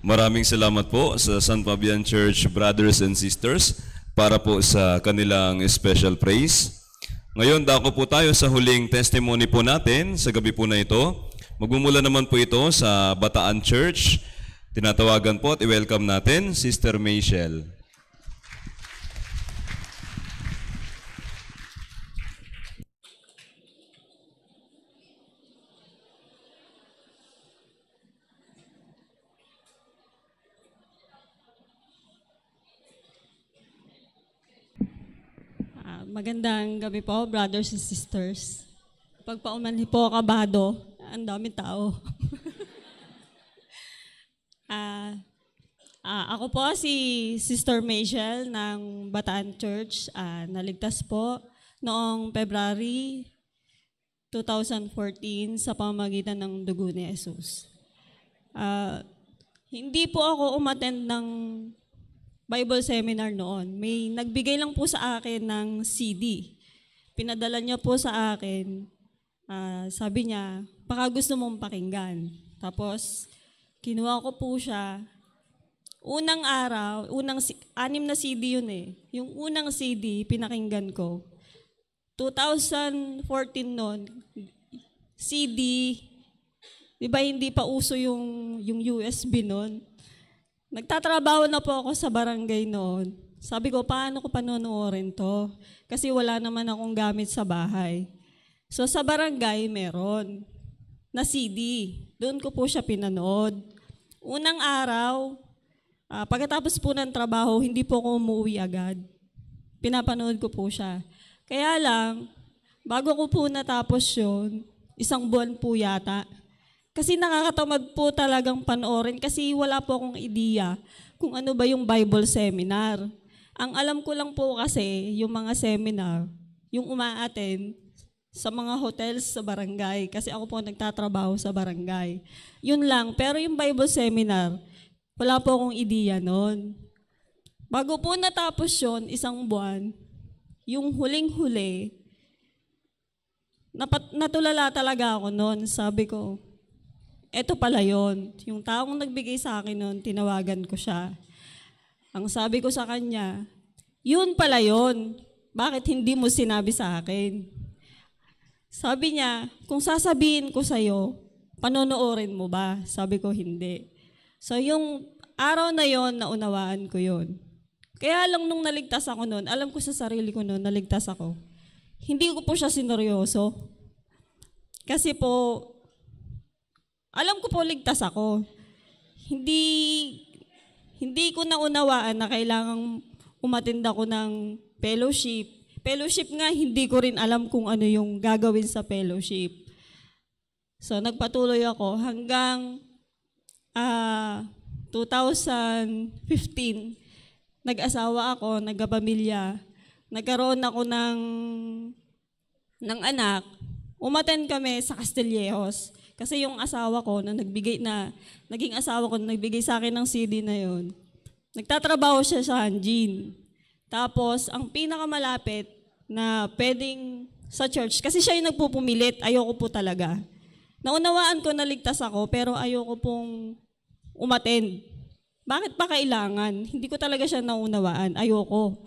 Maraming salamat po sa San Fabian Church brothers and sisters para po sa kanilang special praise. Ngayon, dako po tayo sa huling testimony po natin sa gabi po na ito. Magmumula naman po ito sa Bataan Church. Tinatawagan po at i-welcome natin Sister Michelle. Magandang gabi po, brothers and sisters. Pagpaumanhi po, kabado, ang dami tao. Ako po si Sister Michelle ng Bataan Church. Naligtas po noong February 2014 sa pamamagitan ng dugo ni Jesus. Hindi po ako umattend ng Bible seminar noon. May nagbigay lang po sa akin ng CD. Pinadala niya po sa akin. Sabi niya, baka gusto mong pakinggan. Tapos, kinuha ko po siya. Unang araw, 6 na CD yun eh. Yung unang CD, pinakinggan ko. 2014 noon, CD, di ba hindi pa uso yung USB noon? Nagtatrabaho na po ako sa barangay noon. Sabi ko, paano ko panonoorin to? Kasi wala naman akong gamit sa bahay. So sa barangay, meron na CD. Doon ko po siya pinanood. Unang araw, pagkatapos po ng trabaho, hindi po ako umuwi agad. Pinapanood ko po siya. Kaya lang, bago ko po natapos yun, 1 buwan po yata. Kasi nakakatamad po talagang panoorin kasi wala po akong ideya kung ano ba yung Bible seminar. Ang alam ko lang po kasi yung mga seminar, yung umaattend sa mga hotels sa barangay kasi ako po nagtatrabaho sa barangay. Yun lang. Pero yung Bible seminar, wala po akong ideya noon. Bago po natapos yun, 1 buwan, yung huling-huli, natulala talaga ako noon. Sabi ko, eto pala yun. Yung taong nagbigay sa akin noon, tinawagan ko siya. Ang sabi ko sa kanya, yun pala yun. Bakit hindi mo sinabi sa akin? Sabi niya, kung sasabihin ko sa'yo, panonoorin mo ba? Sabi ko, hindi. So yung araw na yon, naunawaan ko yun. Kaya lang nung naligtas ako noon, alam ko sa sarili ko noon, naligtas ako. Hindi ko po siya sineryoso. Kasi po, alam ko po ligtas ako. Hindi ko naunawaan na kailangang umattend ako ng fellowship. Fellowship nga, hindi ko rin alam kung ano yung gagawin sa fellowship. So, nagpatuloy ako hanggang 2015. Nag-asawa ako, nagkapamilya. Nagkaroon ako ng anak. Umattend kami sa Castillejos. Kasi yung asawa ko naging asawa ko na nagbigay sa akin ng CD na yun, nagtatrabaho siya sa Hanjin. Tapos, ang pinakamalapit na pwedeng sa church, kasi siya yung nagpupumilit, ayoko po talaga. Naunawaan ko na ligtas ako, pero ayoko pong umattend. Bakit pa kailangan? Hindi ko talaga siya naunawaan. Ayoko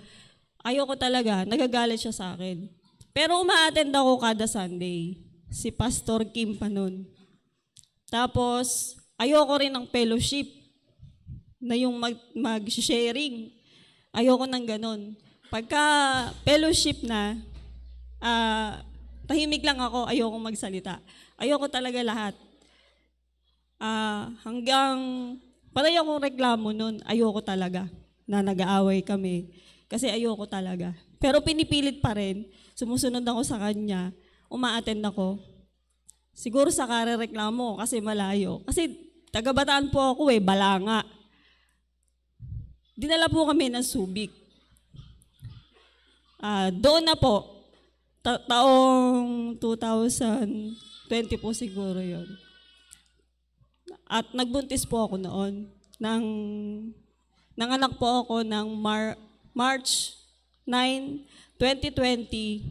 talaga. Nagagalit siya sa akin. Pero uma-attend ako kada Sunday. Si Pastor Kim pa nun. Tapos, ayoko rin ng fellowship na yung mag-sharing. Ayoko ng ganun. Pagka fellowship na, tahimik lang ako, ayoko magsalita. Ayoko talaga lahat. Hanggang, panay akong reklamo nun, ayoko talaga na nag-aaway kami. Kasi ayoko talaga. Pero pinipilit pa rin, sumusunod ako sa kanya, uma-attend ako. Siguro sa karereklamo kasi malayo. Kasi taga-Bataan po ako Balanga. Dinala po kami ng Subic. Doon na po, taong 2020 po siguro yon. At nagbuntis po ako noon. Nanganak po ako ng March 9, 2020.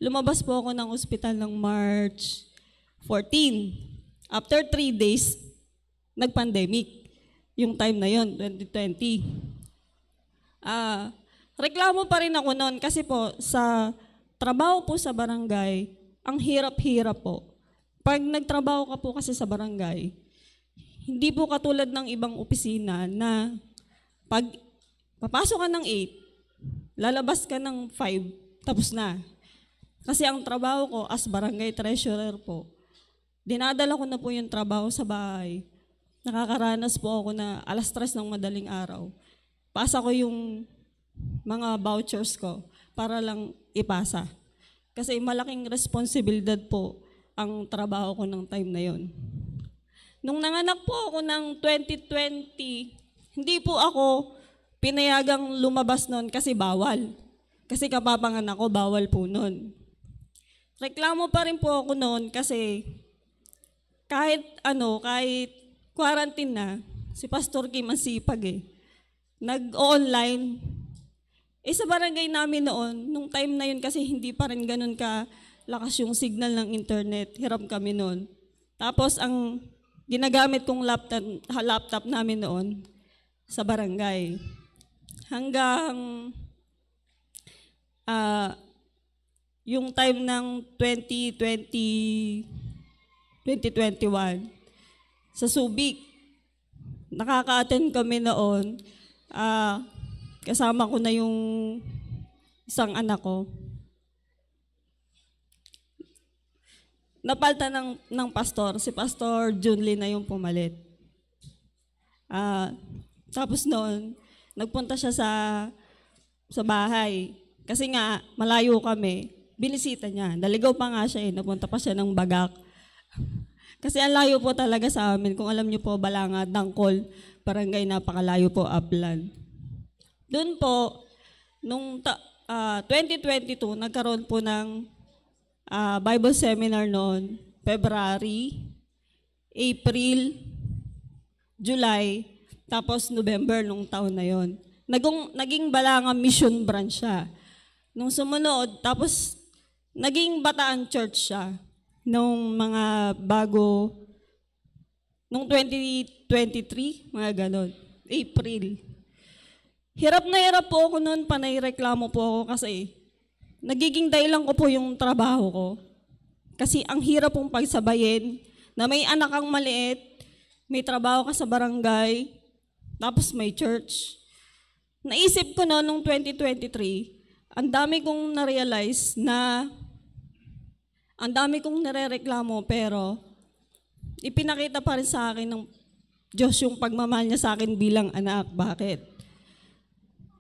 Lumabas po ako ng ospital ng March 14. After 3 days, nag-pandemic. yung time na yon, 2020. Reklamo pa rin ako noon kasi po sa trabaho po sa barangay, ang hirap-hirap po. Pag nagtrabaho ka po kasi sa barangay, hindi po katulad ng ibang opisina na pag papasok ka ng 8, lalabas ka ng 5, tapos na. Kasi ang trabaho ko as barangay treasurer po, dinadala ko na po yung trabaho sa bahay. Nakakaranas po ako na 3:00 ng madaling araw. Pasa ko yung mga vouchers ko para lang ipasa. Kasi malaking responsibilidad po ang trabaho ko ng time na yon. Nung nanganak po ako ng 2020, hindi po ako pinayagang lumabas noon kasi bawal. Kasi kapapanganak ko, bawal po noon. Reklamo pa rin po ako noon kasi kahit quarantine na, si Pastor Kim ang sipag nag-online. Sa barangay namin noon, nung time na yun kasi hindi pa rin ganun ka lakas yung signal ng internet. Hirap kami noon. Tapos ang ginagamit kong laptop namin noon sa barangay. Hanggang yung time ng 2021 sa Subic, nakaka-attend kami noon. Kasama ko na yung isang anak ko. Napalta ng pastor, si Pastor Junlin na yung pumalit. Tapos noon, nagpunta siya sa bahay. Kasi nga, malayo kami. Binisita niya. Naligaw pa nga siya Napunta pa siya ng Bagak. Kasi ang layo po talaga sa amin. Kung alam niyo po, Balanga, Dangkol, barangay napakalayo po, Upland. Doon po, nung 2022, nagkaroon po ng Bible seminar noon, February, April, July, tapos November nung taon na yon. Naging Balanga Mission Branch siya. Nung sumunod, tapos naging Bataan Church siya. Nung mga nung 2023, mga ganon, April. Hirap na hirap po ako noon, panay-reklamo po ako kasi nagiging dahilan ko po yung trabaho ko. Kasi ang hirap pong pagsabayin na may anak kang maliit, may trabaho ka sa barangay, tapos may church. Naisip ko noon nung 2023, ang dami kong na-realize na ang dami kong nare-reklamo pero ipinakita pa rin sa akin ng Diyos yung pagmamahal niya sa akin bilang anak. Bakit?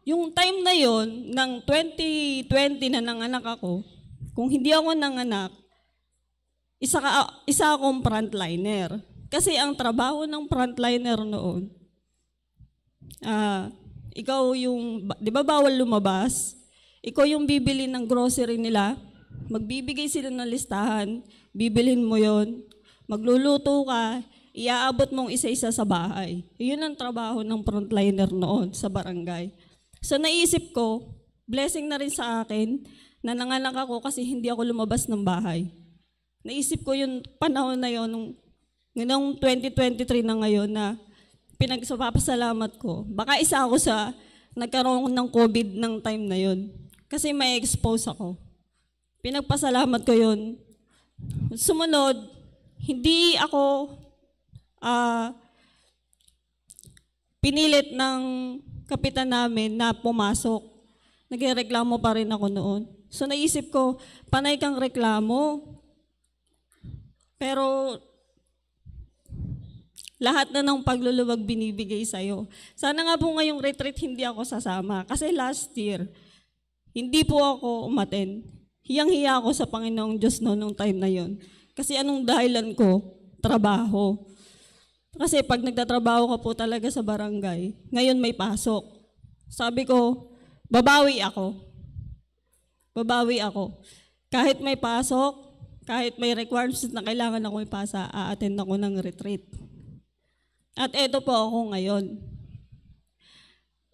Yung time na yon ng 2020 na nanganak ako, kung hindi ako nanganak, isa akong frontliner. Kasi ang trabaho ng frontliner noon, ikaw yung, di ba bawal lumabas? Ikaw yung bibili ng grocery nila, magbibigay sila ng listahan, bibilhin mo yon, magluluto ka, iaabot mong isa-isa sa bahay. Yun ang trabaho ng frontliner noon sa barangay. So naisip ko, blessing na rin sa akin na nanganak ako kasi hindi ako lumabas ng bahay. Naisip ko yung panahon na yun, nung 2023 na ngayon na pinagsapapasalamat ko. Baka isa ako sa nagkaroon ng COVID ng time na yun. Kasi may expose ako. Pinagpasalamat ko yun. Sumunod, hindi ako pinilit ng kapitan namin na pumasok. Nagreklamo pa rin ako noon. So naisip ko, panay kang reklamo. Pero lahat na ng pagluluwag binibigay sa'yo. Sana nga po ngayong retreat hindi ako sasama. Kasi last year, hindi po ako umaten. Hiyang-hiya ako sa Panginoong Diyos noon nung time na yon. Kasi anong dahilan ko? Trabaho. Kasi pag nagtatrabaho ka po talaga sa barangay, ngayon may pasok. Sabi ko, babawi ako. Babawi ako. Kahit may pasok, kahit may requirements na kailangan ako ipasa, a-attend ako ng retreat. At eto po ako ngayon.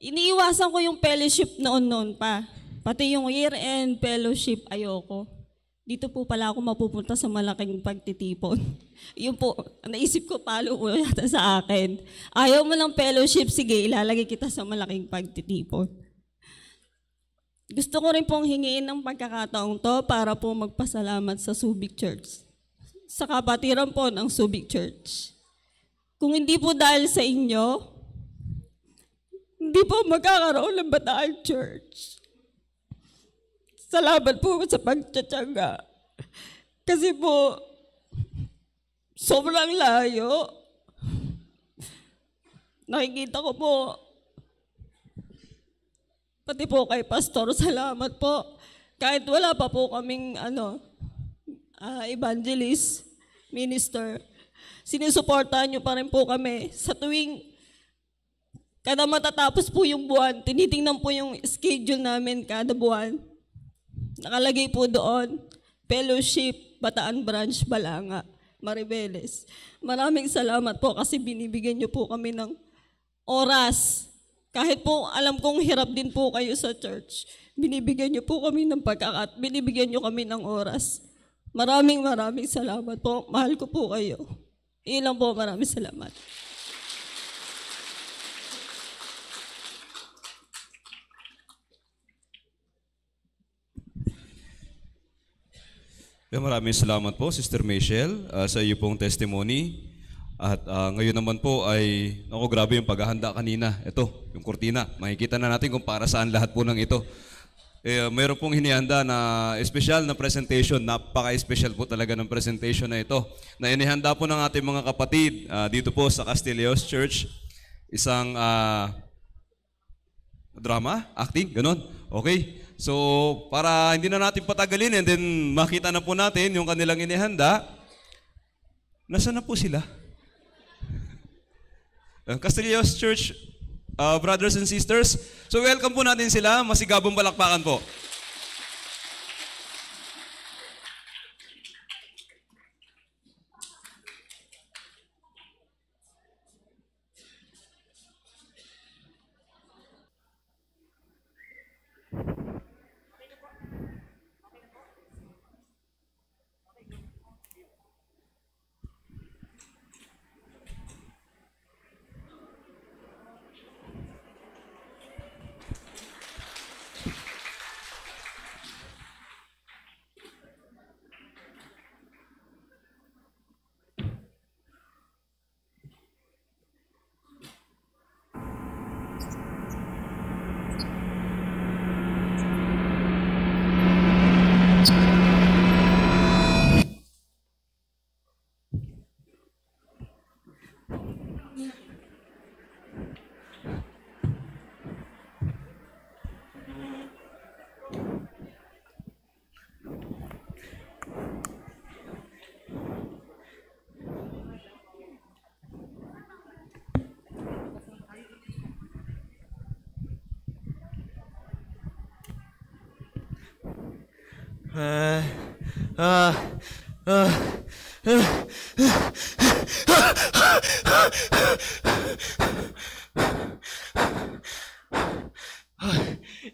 Iniiwasan ko yung fellowship noon pa. Pati yung year-end fellowship, ayoko. dito po pala ako mapupunta sa malaking pagtitipon. Yun po, naisip ko palo po yata sa akin. Ayaw mo ng fellowship, sige, ilalagay kita sa malaking pagtitipon. Gusto ko rin pong hingiin ng pagkakataong to para po magpasalamat sa Subic Church. Sa kapatiran po ng Subic Church. Kung hindi po dahil sa inyo, hindi po magkakaroon ng Bataan Church. Salamat po sa pagtsatsaga. Kasi po, sobrang layo. Nakikita ko po, pati po kay Pastor, salamat po. Kahit wala pa po kaming evangelist, minister, sinusuportahan niyo pa rin po kami. Sa tuwing kada matatapos po yung buwan, tinitingnan po yung schedule namin kada buwan. Nakalagay po doon, Fellowship, Bataan Branch, Balanga, Maribeles. Maraming salamat po kasi binibigyan niyo po kami ng oras. Kahit po alam kong hirap din po kayo sa church, binibigyan niyo po kami ng binibigyan niyo kami ng oras. Maraming salamat po. Mahal ko po kayo. Ilang po, maraming salamat. Maraming salamat po, Sister Michelle, sa iyo pong testimony. At ngayon naman po ay, grabe yung paghahanda kanina. Ito, yung kurtina. Makikita na natin kung para saan lahat po ng ito. Mayroon pong hinihanda na espesyal na presentation. Napaka-espesyal po talaga ng presentation na ito. Na inihanda po ng ating mga kapatid dito po sa Castilleos Church. Isang drama, acting, ganun. Okay. So, para hindi na natin patagalin and then makita na po natin yung kanilang inihanda, nasaan na po sila? Castilleos Church, brothers and sisters. So, welcome po natin sila. Masigabong palakpakan po.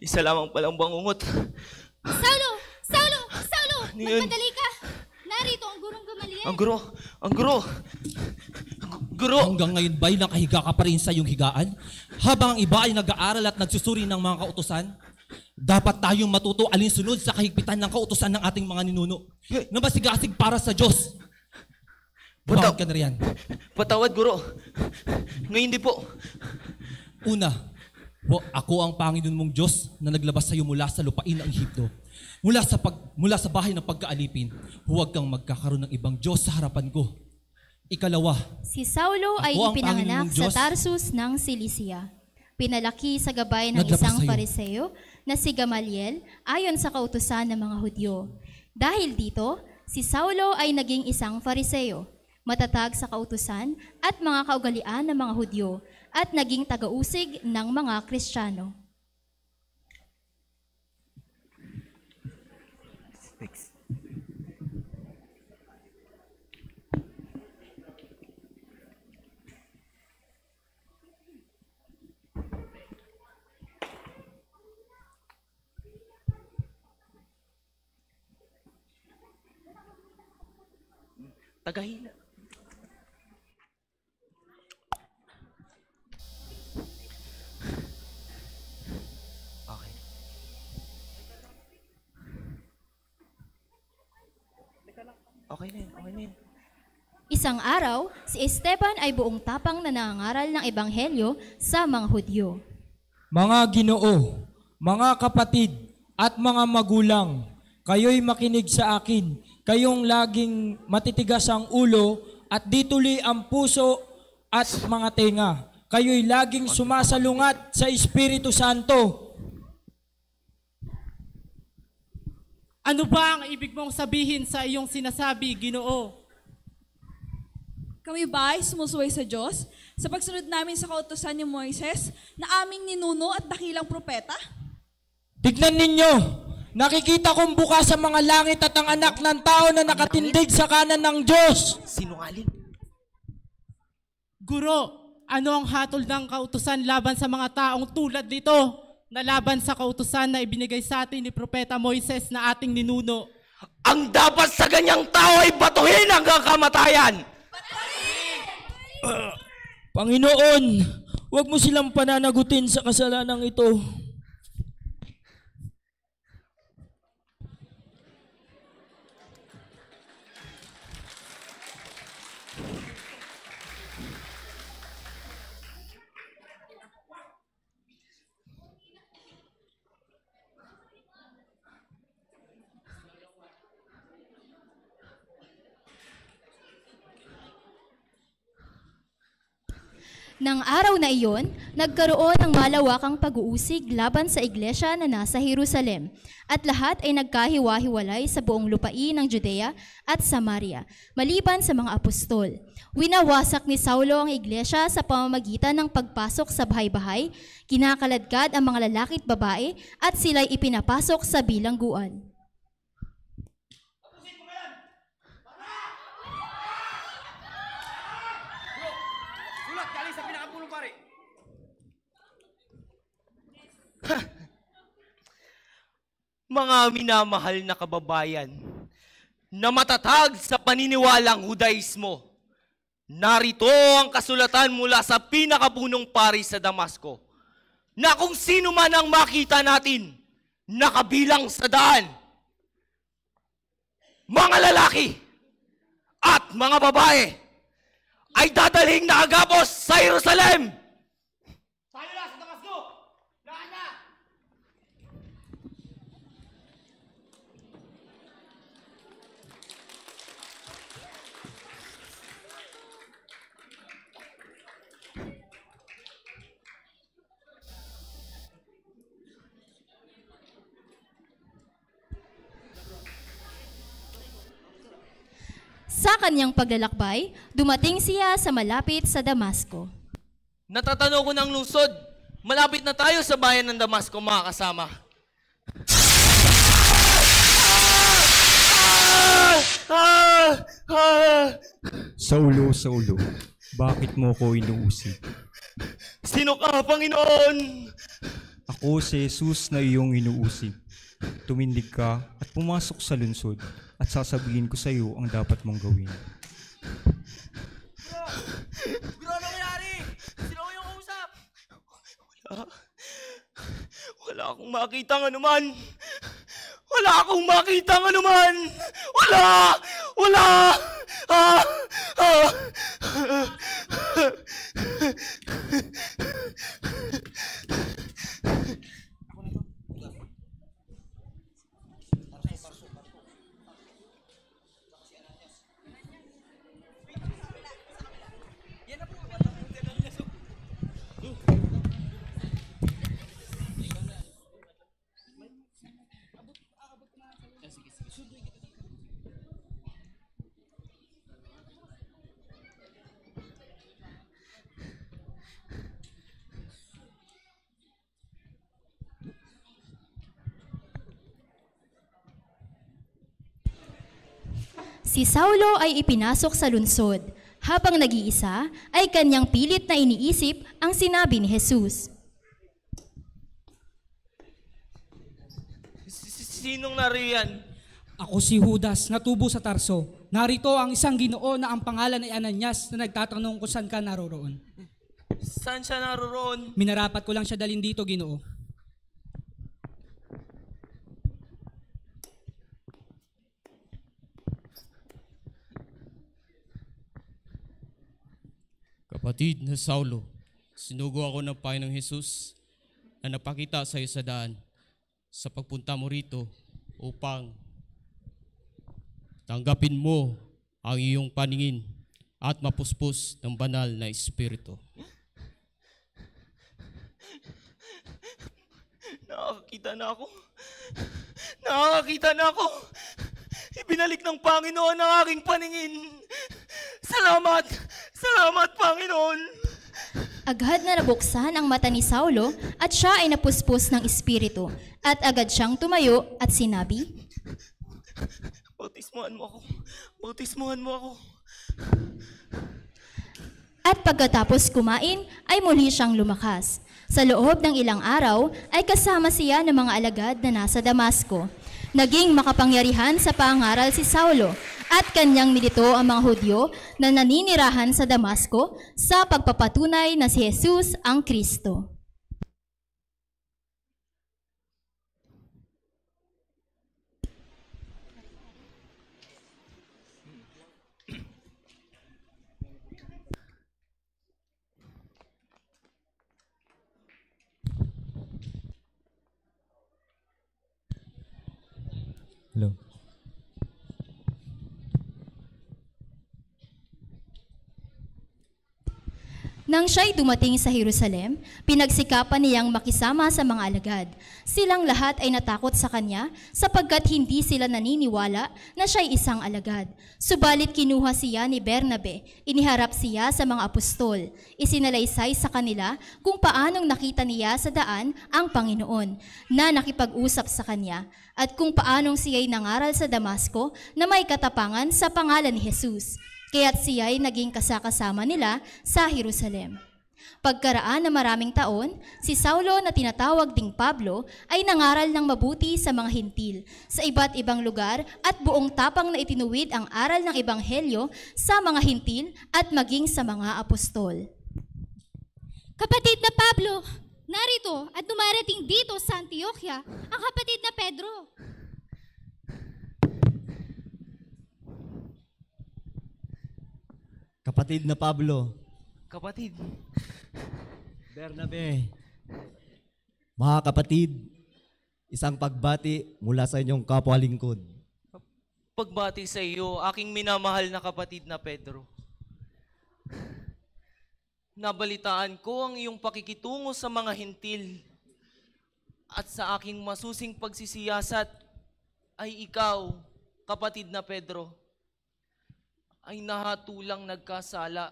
Isa lamang palang bangungot. Saulo! Saulo! Saulo! Ano yun? Magmadali ka! Narito ang gurong Gamaliel. Ang guro! Guro! Hanggang ngayon ba'y nakahiga ka pa rin sa iyong higaan? Habang ang iba ay nag-aaral at nagsusuri ng mga kautusan? Dapat tayong matuto alinsunod sa kahigpitan ng kautusan ng ating mga ninuno na masigasig para sa Diyos. Bawal ka na riyan. Patawad, guro. Ngayon di po. Una, ako ang Panginoon mong Diyos na naglabas sa iyo mula sa lupain ng Ehipto. Mula sa bahay ng pagkaalipin, huwag kang magkakaroon ng ibang Diyos sa harapan ko. Ikalawa, Si Saulo ay Ako ang ipinanganak Panginoong sa Diyos. Tarsus ng Silisia. Pinalaki sa gabay ng Naglabas isang sa'yo. Pariseo na si Gamaliel ayon sa kautusan ng mga Hudyo. Dahil dito, si Saulo ay naging isang Pariseo, matatag sa kautusan at mga kaugalian ng mga Hudyo, at naging tagausig ng mga Kristiyano. Tagahina. Okay. Okay na yun, okay na yun. Isang araw, si Esteban ay buong tapang na nangangaral ng ebanghelyo sa mga Hudyo. Mga Ginoo, mga kapatid at mga magulang, kayo'y makinig sa akin. Kayong laging matitigas ang ulo at dituli ang puso at mga tenga. Kayo'y laging sumasalungat sa Espiritu Santo. Ano ba ang ibig mong sabihin sa iyong sinasabi, Ginoo? Kami ba ay sumusuway sa Diyos sa pagsunod namin sa kautusan ni Moises na aming ninuno at dakilang propeta? Tignan ninyo, nakikita kong bukas sa mga langit at ang anak ng tao na nakatindig sa kanan ng Diyos. Sinungaling. Guro, ano ang hatol ng kautusan laban sa mga taong tulad nito na laban sa kautusan na ibinigay sa atin ni Propeta Moises na ating ninuno? Ang dapat sa ganyang tao ay batuhin hanggang kamatayan. Panginoon, huwag mo silang pananagutin sa kasalanang ito. Nang araw na iyon, nagkaroon ng malawakang pag-uusig laban sa iglesia na nasa Jerusalem, at lahat ay nagkahiwa-hiwalay sa buong lupain ng Judea at Samaria, maliban sa mga apostol. Winawasak ni Saulo ang iglesia sa pamamagitan ng pagpasok sa bahay-bahay, kinakaladkad ang mga lalaki at babae, at sila'y ipinapasok sa bilangguan. Mga minamahal na kababayan na matatag sa paniniwalang Hudaismo, narito ang kasulatan mula sa pinakapunong pari sa Damasco na kung sino man ang makita natin nakabilang sa daan, mga lalaki at mga babae ay dadalhin na agapos sa Jerusalem. Sa kanyang paglalakbay, dumating siya sa malapit sa Damasco. Natatanaw ko ng lungsod. Malapit na tayo sa bayan ng Damasco, mga kasama. Saulo, Saulo, bakit mo ko inuusig? Sino ka, Panginoon? Ako si Jesus na iyong inuusig. Tumindig ka at pumasok sa lungsod at sasabihin ko sa iyo ang dapat mong gawin. Bro, ano nangyari? Sino yung kausap? Wala akong makitang anuman. Wala akong makitang anuman. Wala! Wala! Si Saulo ay ipinasok sa lungsod. Habang nag-iisa, ay kanyang pilit na iniisip ang sinabi ni Jesus. Sinong nariyan? Ako si Judas, natubo sa Tarso. Narito ang isang Ginoo na ang pangalan ay Ananias na nagtatanong kung saan ka naroroon. Saan siya naroroon? Minarapat ko lang siya dalhin dito, Ginoo. Kapatid na Saulo, sinugo ako ng Panginoong Hesus na napakita sa iyo sa daan sa pagpunta mo rito upang tanggapin mo ang iyong paningin at mapuspos ng banal na Espiritu. Nakakakita na ako. Nakakakita na ako. Ibinalik ng Panginoon ang aking paningin. Salamat! Salamat, Panginoon! Agad na nabuksan ang mata ni Saulo at siya ay napuspos ng Espiritu. At agad siyang tumayo at sinabi, Bautismuhan mo ako. Bautismuhan mo ako. At pagkatapos kumain ay muli siyang lumakas. Sa loob ng ilang araw ay kasama siya ng mga alagad na nasa Damasco. Naging makapangyarihan sa pangaral si Saulo at kanyang nilito ang mga Hudyo na naninirahan sa Damasco sa pagpapatunay na si Jesus ang Kristo. Hello. Nang siya'y dumating sa Jerusalem, pinagsikapan niyang makisama sa mga alagad. Silang lahat ay natakot sa kanya sapagkat hindi sila naniniwala na siya'y isang alagad. Subalit kinuha siya ni Bernabe, iniharap siya sa mga apostol. Isinalaysay sa kanila kung paanong nakita niya sa daan ang Panginoon na nakipag-usap sa kanya at kung paanong siya'y nangaral sa Damasco na may katapangan sa pangalan ni Jesus. Kaya't siya'y naging kasakasama nila sa Jerusalem. Pagkaraan ng maraming taon, si Saulo na tinatawag ding Pablo ay nangaral ng mabuti sa mga hintil sa iba't ibang lugar at buong tapang na itinuwid ang aral ng Ebanghelyo sa mga hintil at maging sa mga apostol. Kapatid na Pablo, narito at dumarating dito sa Antioquia ang kapatid na Pedro. Kapatid na Pablo, Kapatid. Bernabe, mga kapatid, isang pagbati mula sa inyong kapwa-lingkod. Pagbati sa iyo, aking minamahal na kapatid na Pedro. Nabalitaan ko ang iyong pakikitungo sa mga hintil at sa aking masusing pagsisiyasat ay ikaw, kapatid na Pedro, ay nahatulang nagkasala.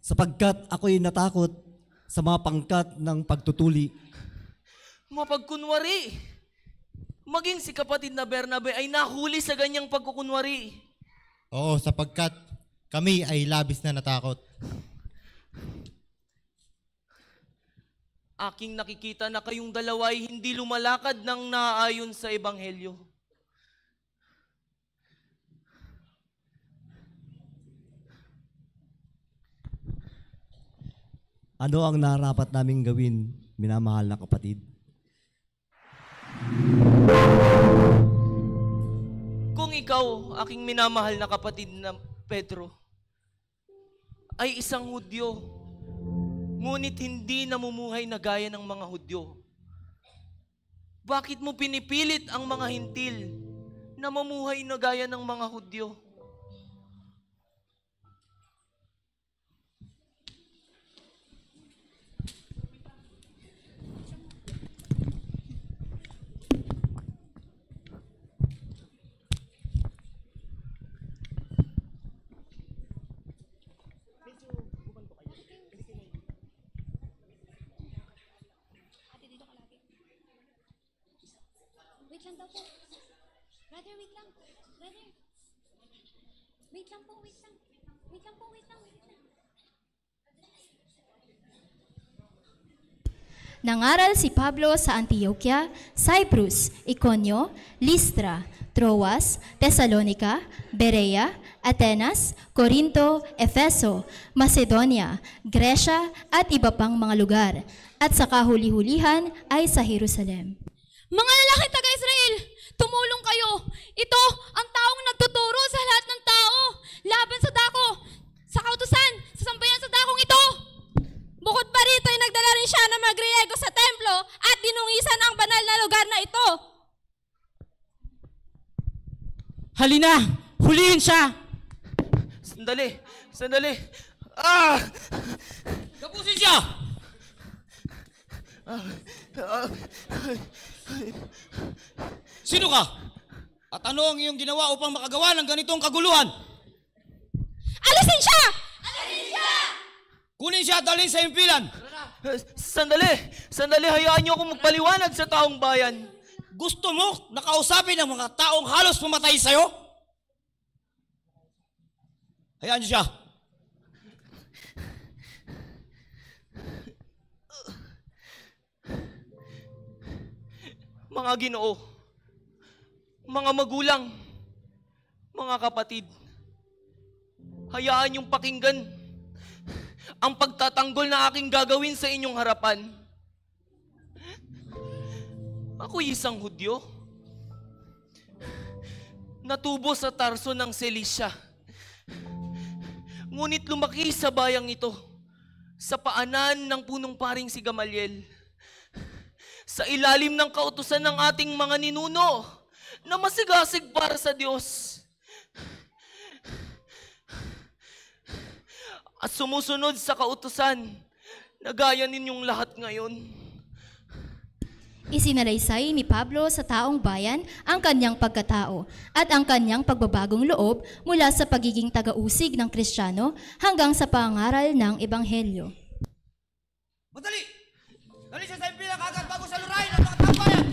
Sapagkat ako'y natakot sa mga pangkat ng pagtutuli. Mapagkunwari. Maging si kapatid na Bernabe ay nahuli sa ganyang pagkukunwari. Oo, sapagkat kami ay labis na natakot. Aking nakikita na kayong dalawa ay hindi lumalakad ng naaayon sa Ebanghelyo. Ano ang narapat naming gawin, minamahal na kapatid? Kung ikaw, aking minamahal na kapatid na Pedro, ay isang Hudyo, ngunit hindi namumuhay na gaya ng mga Hudyo, bakit mo pinipilit ang mga hintil na mamuhay na gaya ng mga Hudyo? Wait lang daw po. Brother, wait lang. Brother. Wait lang po, wait lang. Wait lang po, wait lang. Nangaral si Pablo sa Antioquia, Cyprus, Iconio, Listra, Troas, Tesalonica, Berea, Atenas, Corinto, Efeso, Macedonia, Gresya at iba pang mga lugar. At sa kahuli-hulihan ay sa Jerusalem. Mga lalaki taga-Israel, tumulong kayo. Ito ang taong nagtuturo sa lahat ng tao laban sa dako, sa kautusan, sa sambayan sa dakong ito. Bukod pa rito ay nagdala rin siya ng magriego sa templo at dinungisan ang banal na lugar na ito. Halina, hulihin siya. Sandali, sandali. Ah! Tapusin siya! Sino ka? At ano ang iyong ginawa upang makagawa ng ganitong kaguluhan? Alisin siya! Alisin siya! Kunin siya at dalhin sa impilan. Sandali, sandali. Hayaan niyo ako magpaliwanag sa taong bayan. Gusto mo nakausapin ang mga taong halos pumatay sa'yo? Hayaan niyo siya. Mga Ginoo, mga magulang, mga kapatid, hayaan niyong pakinggan ang pagtatanggol na aking gagawin sa inyong harapan. Ako'y isang Hudyo, natubo sa Tarso ng Cilicia, ngunit lumaki sa bayang ito, sa paanan ng punong paring si Gamaliel, sa ilalim ng kautusan ng ating mga ninuno na masigasig para sa Diyos. At sumusunod sa kautusan na gaya ninyong lahat ngayon. Isinalaysay ni Pablo sa taong bayan ang kanyang pagkatao at ang kanyang pagbabagong loob mula sa pagiging taga-usig ng Kristiyano hanggang sa pangaral ng Ebanghelyo. Madali! Dali siya sa impilan kagad bago sa lurahin ang mga tambayan!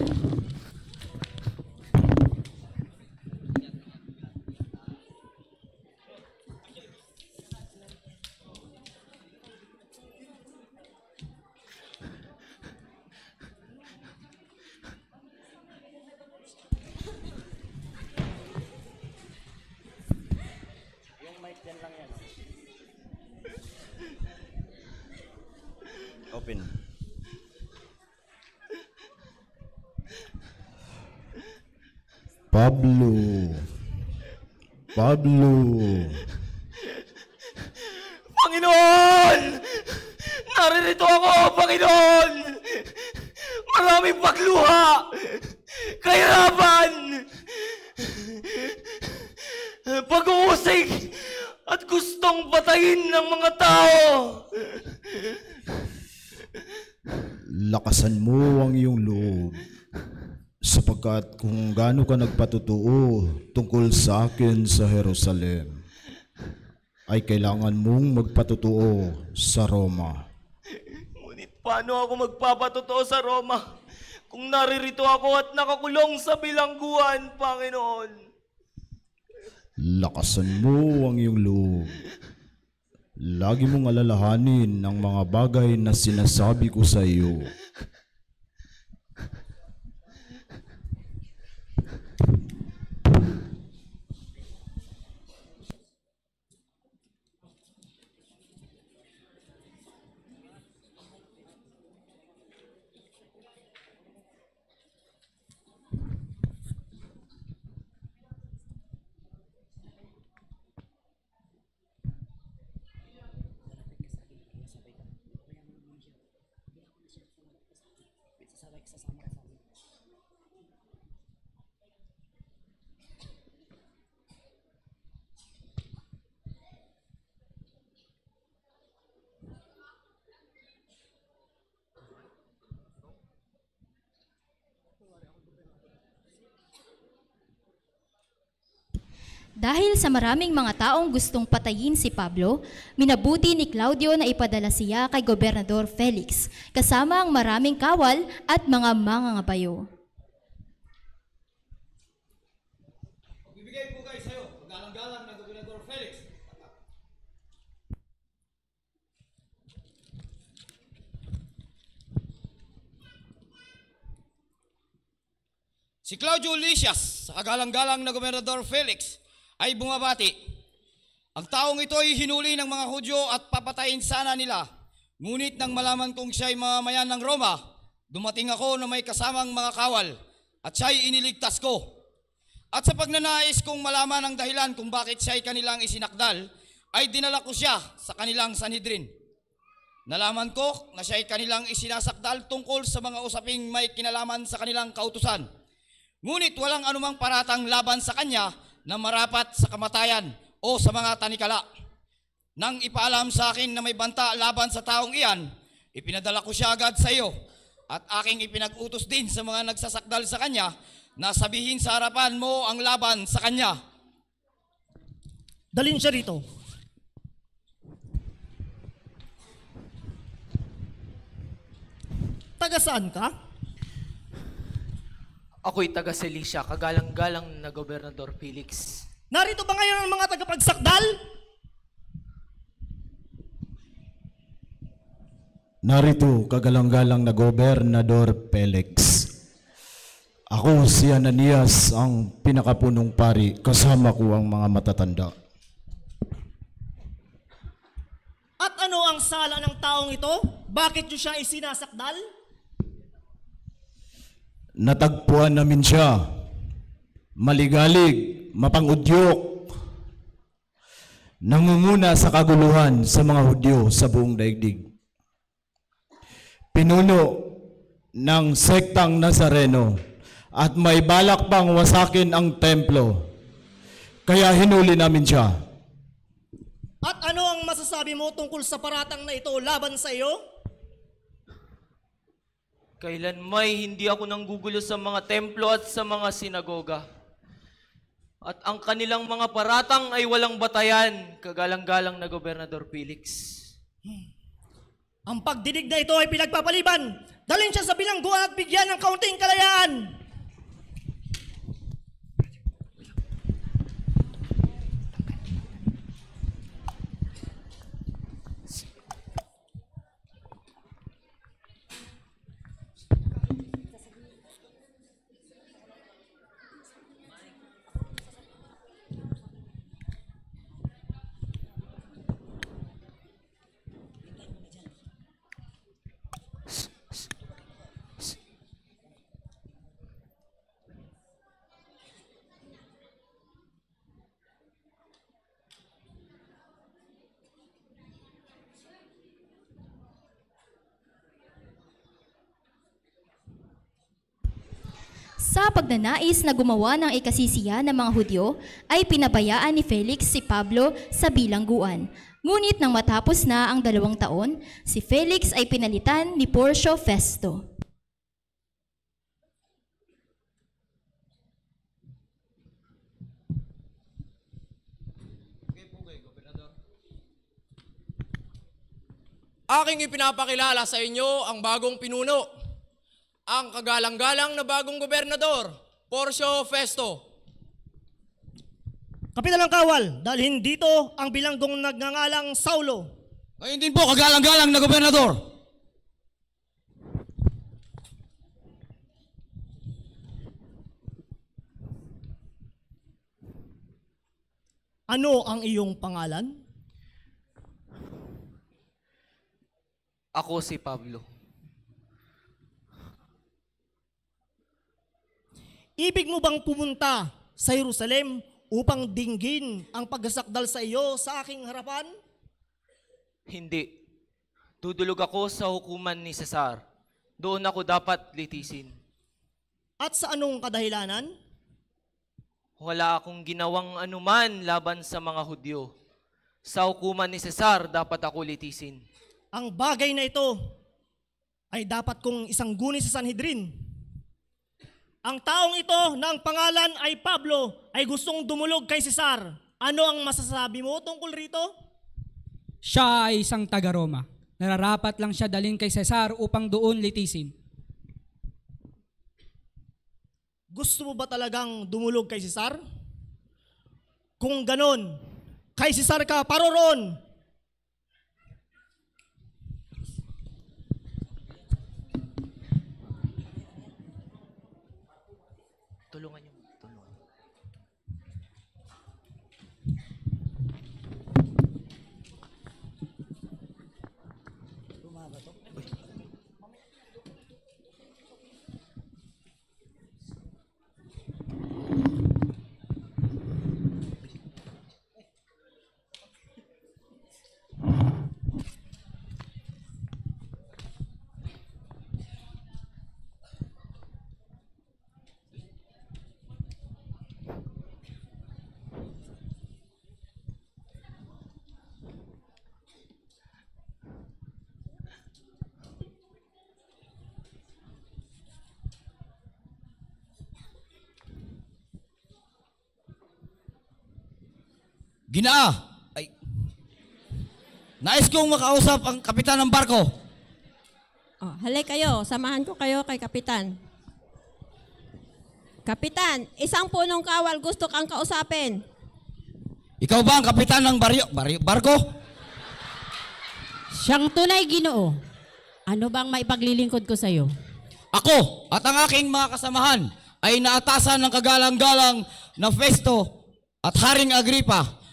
Open. Pablo. Pablo. Panginoon! Naririto ako, Panginoon! Maraming pagluha! Kahirapan! Pag-uusig! At gustong patayin ng mga tao! Lakasan mo ang iyong loob, sapagkat kung gaano ka nagpatutuo tungkol sa akin sa Jerusalem, ay kailangan mong magpatutuo sa Roma. Ngunit paano ako magpapatotoo sa Roma kung naririto ako at nakakulong sa bilangguan, Panginoon? Lakasan mo ang iyong loob. Lagi mong alalahanin ang mga bagay na sinasabi ko sa iyo. Dahil sa maraming mga taong gustong patayin si Pablo, minabuti ni Claudio na ipadala siya kay Gobernador Felix, kasama ang maraming kawal at mga mangangabayo. Bibigay po kayo sa'yo, galang-galang ng Gobernador Felix. Si Claudio Licias, sa kagalang-galang na Gobernador Felix, ay bumabati. Ang taong ito ay hinuli ng mga Hudyo at papatayin sana nila. Ngunit nang malaman kong siya ay mamamayan ng Roma, dumating ako na may kasamang mga kawal at siya ay iniligtas ko. At sa pagnanais kong malaman ang dahilan kung bakit siya ay kanilang isinakdal, ay dinala ko siya sa kanilang Sanhedrin. Nalaman ko na siya ay kanilang isinasakdal tungkol sa mga usaping may kinalaman sa kanilang kautusan. Ngunit walang anumang paratang laban sa kanya na marapat sa kamatayan o sa mga tanikala. Nang ipaalam sa akin na may banta laban sa taong iyan, ipinadala ko siya agad sa iyo at aking ipinag-utos din sa mga nagsasakdal sa kanya na sabihin sa harapan mo ang laban sa kanya. Dalhin siya rito. Taga saan ka? Ako'y taga Celicia, kagalang-galang na Gobernador Felix. Narito ba ngayon ang mga tagapagsakdal? Narito kagalang-galang na Gobernador Felix. Ako si Ananias, ang pinakapunong pari, kasama ko ang mga matatanda. At ano ang sala ng taong ito? Bakit niyo siya isinasakdal? Natagpuan namin siya, maligalig, mapangudyok, nangunguna sa kaguluhan sa mga Hudyo sa buong daigdig. Pinuno ng sektang Nazareno at may balak pang wasakin ang templo, kaya hinuli namin siya. At ano ang masasabi mo tungkol sa paratang na ito laban sa iyo? Kailan may hindi ako nanggugulo sa mga templo at sa mga sinagoga. At ang kanilang mga paratang ay walang batayan, kagalang-galang na Gobernador Felix. Ang pagdidig na ito ay pinagpapaliban. Dalhin siya sa bilangguan at bigyan ng kaunting kalayaan. Sa pagnanais na gumawa ng ikasisiya ng mga Hudyo, ay pinabayaan ni Felix si Pablo sa bilangguan. Ngunit nang matapos na ang 2 taon, si Felix ay pinalitan ni Porcio Festo. Aking ipinapakilala sa inyo ang bagong pinuno, ang kagalang-galang na bagong gobernador, Porcio Festo. Kapitan ng Kawal, dalhin dito ang bilanggong nagngangalang Saulo. Ngayon din po, kagalang-galang na Gobernador. Ano ang iyong pangalan? Ako si Pablo. Ibig mo bang pumunta sa Jerusalem upang dinggin ang pagsasakdal sa iyo sa aking harapan? Hindi. Dudulog ako sa hukuman ni Cesar. Doon ako dapat litisin. At sa anong kadahilanan? Wala akong ginawang anuman laban sa mga Hudyo. Sa hukuman ni Cesar, dapat ako litisin. Ang bagay na ito ay dapat kong isangguni sa Sanhedrin. Ang taong ito na ang pangalan ay Pablo ay gustong dumulog kay Cesar. Ano ang masasabi mo tungkol rito? Siya ay isang taga-Roma. Nararapat lang siya dalhin kay Cesar upang doon litisin. Gusto mo ba talagang dumulog kay Cesar? Kung ganon, kay Cesar ka paroroon. tulungan niyo. Tulungan. Ginaa! Ay. Nais kong makausap ang kapitan ng barko. Oh, halay kayo, samahan ko kayo kay Kapitan. Kapitan, isang punong kawal gusto kang kausapin. Ikaw ba ang kapitan ng barko? Siyang tunay, Ginoo. Ano bang maipaglilingkod ko sa iyo? Ako at ang aking mga kasamahan ay naatasan ng kagalang-galang na Festo at Haring Agripa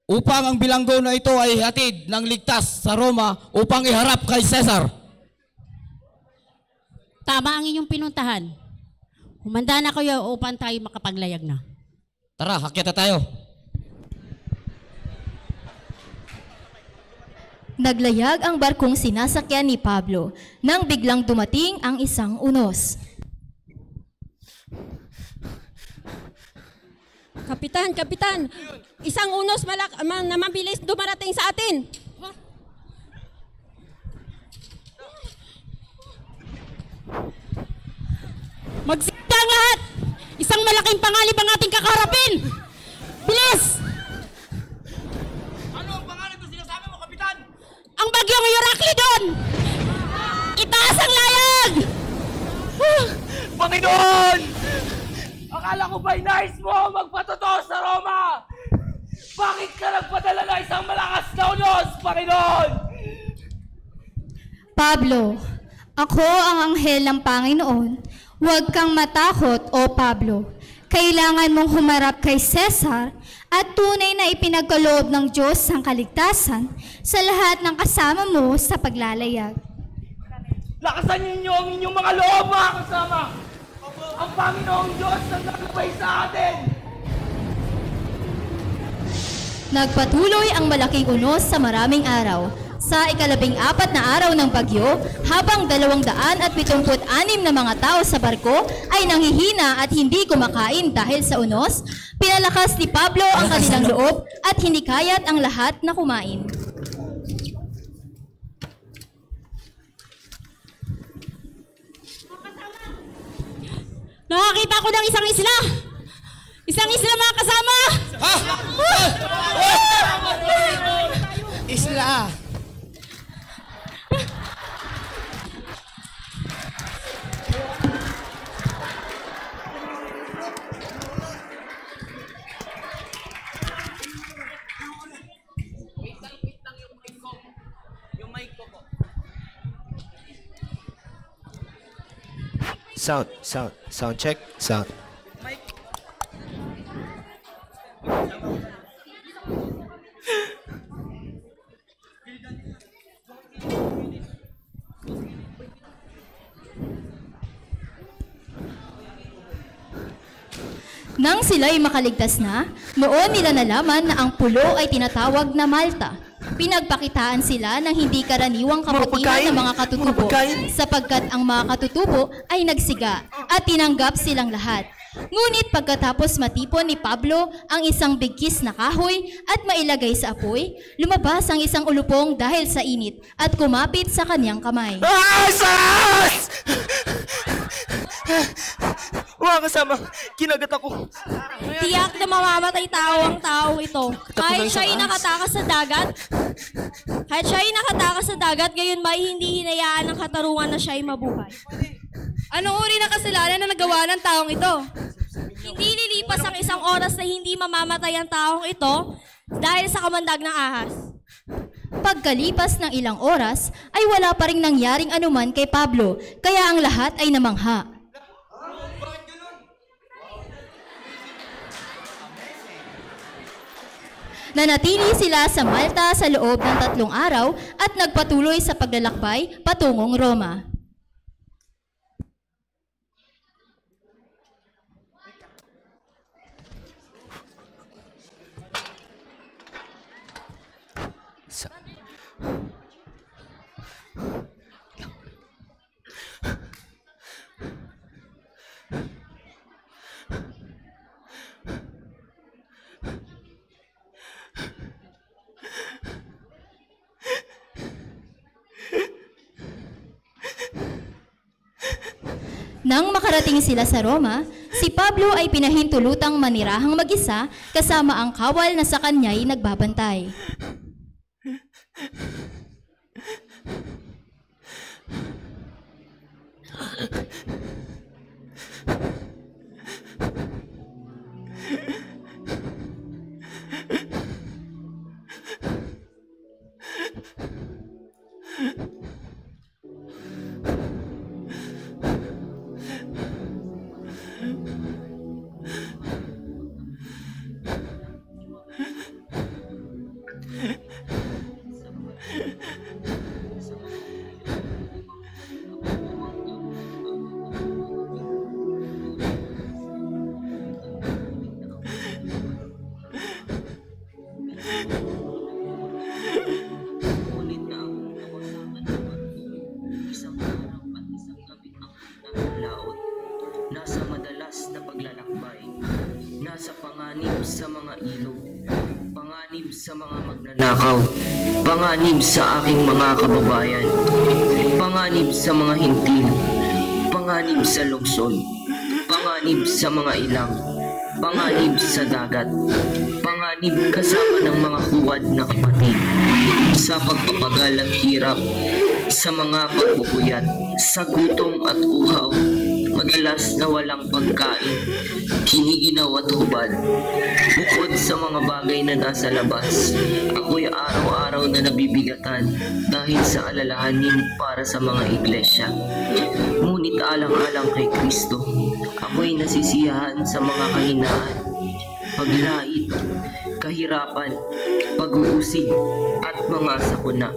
upang ang bilanggo na ito ay hatid ng ligtas sa Roma upang iharap kay Cesar. Tama ang inyong pinuntahan. Humanda na kayo upang tayo makapaglayag na. Tara, hakyat na tayo. Naglayag ang barkong sinasakyan ni Pablo nang biglang dumating ang isang unos. Kapitan, Kapitan, isang unos na mabilis dumarating sa atin. Magsikta ang lahat! Isang malaking pangalib ang ating kakarapin! Bilis! Ano ang pangalan na sinasabi mo, Kapitan? Ang bagyong Euroclydon! Itaas ang layag! Panginoon! Akala ko ba'y nais mo magpatotoo sa Roma? Bakit ka nagpadala na isang malakas na unos, Panginoon? Pablo, ako ang anghel ng Panginoon. Huwag kang matakot, O Pablo. Kailangan mong humarap kay Cesar at tunay na ipinagkaloob ng Diyos ang kaligtasan sa lahat ng kasama mo sa paglalayag. Lakasan ninyo ang inyong mga loob, mga kasama! Ang Panginoong Diyos ang naglabay sa atin! Nagpatuloy ang malaking unos sa maraming araw. Sa ika-14 na araw ng bagyo, habang 276 na mga tao sa barko ay nanghihina at hindi kumakain dahil sa unos, pinalakas ni Pablo ang kanilang loob at hindi kaya't ang lahat na kumain. Nakakita ko ng isang isla! Isang isla, mga kasama! Isla! Sound check, sound. Nang sila'y makaligtas na, noon nila nalaman na ang pulo ay tinatawag na Malta. Pinagpakitaan sila ng hindi karaniwang kabutihan ng mga katutubo sapagkat ang mga katutubo ay nagsiga at tinanggap silang lahat. Ngunit pagkatapos matipon ni Pablo ang isang bigkis na kahoy at mailagay sa apoy, lumabas ang isang ulupong dahil sa init at kumapit sa kanyang kamay. Asas! Mga kasama, kinagat ako. Tiyak na mamamatay tao ang taong ito. Kahit siya'y nakatakas sa dagat, gayon ba hindi hinayaan ng katarungan na siya'y mabuhay? Anong uri ng kasalanan na nagawa ng taong ito? Hindi lilipas ang isang oras na hindi mamamatay ang taong ito dahil sa kamandag ng ahas. Pagkalipas ng ilang oras, ay wala pa rin nangyaring anuman kay Pablo, kaya ang lahat ay namangha. Nanatili sila sa Malta sa loob ng 3 araw at nagpatuloy sa paglalakbay patungong Roma. Nang makarating sila sa Roma, si Pablo ay pinahintulutang manirahang mag-isa kasama ang kawal na sa kanya'y nagbabantay. Nasa madalas na paglalakbay, nasa panganib sa mga ilog, panganib sa mga magnanakaw, panganib sa aking mga kababayan, panganib sa mga hintil, panganib sa lungsod, panganib sa mga ilang, panganib sa dagat, panganib kasama ng mga huwad na kapatid, sa pagpapagal at hirap, sa mga pagbubuyat, sa gutom at uhaw, madalas na walang pagkain, kiniginaw at hubad. Bukod sa mga bagay na nasa labas, ako'y araw-araw na nabibigatan dahil sa alalahanin para sa mga iglesia. Ngunit alang-alang kay Kristo, ako'y nasisiyahan sa mga kahinaan, paglait, kahirapan, pag-uusig at mga sakuna,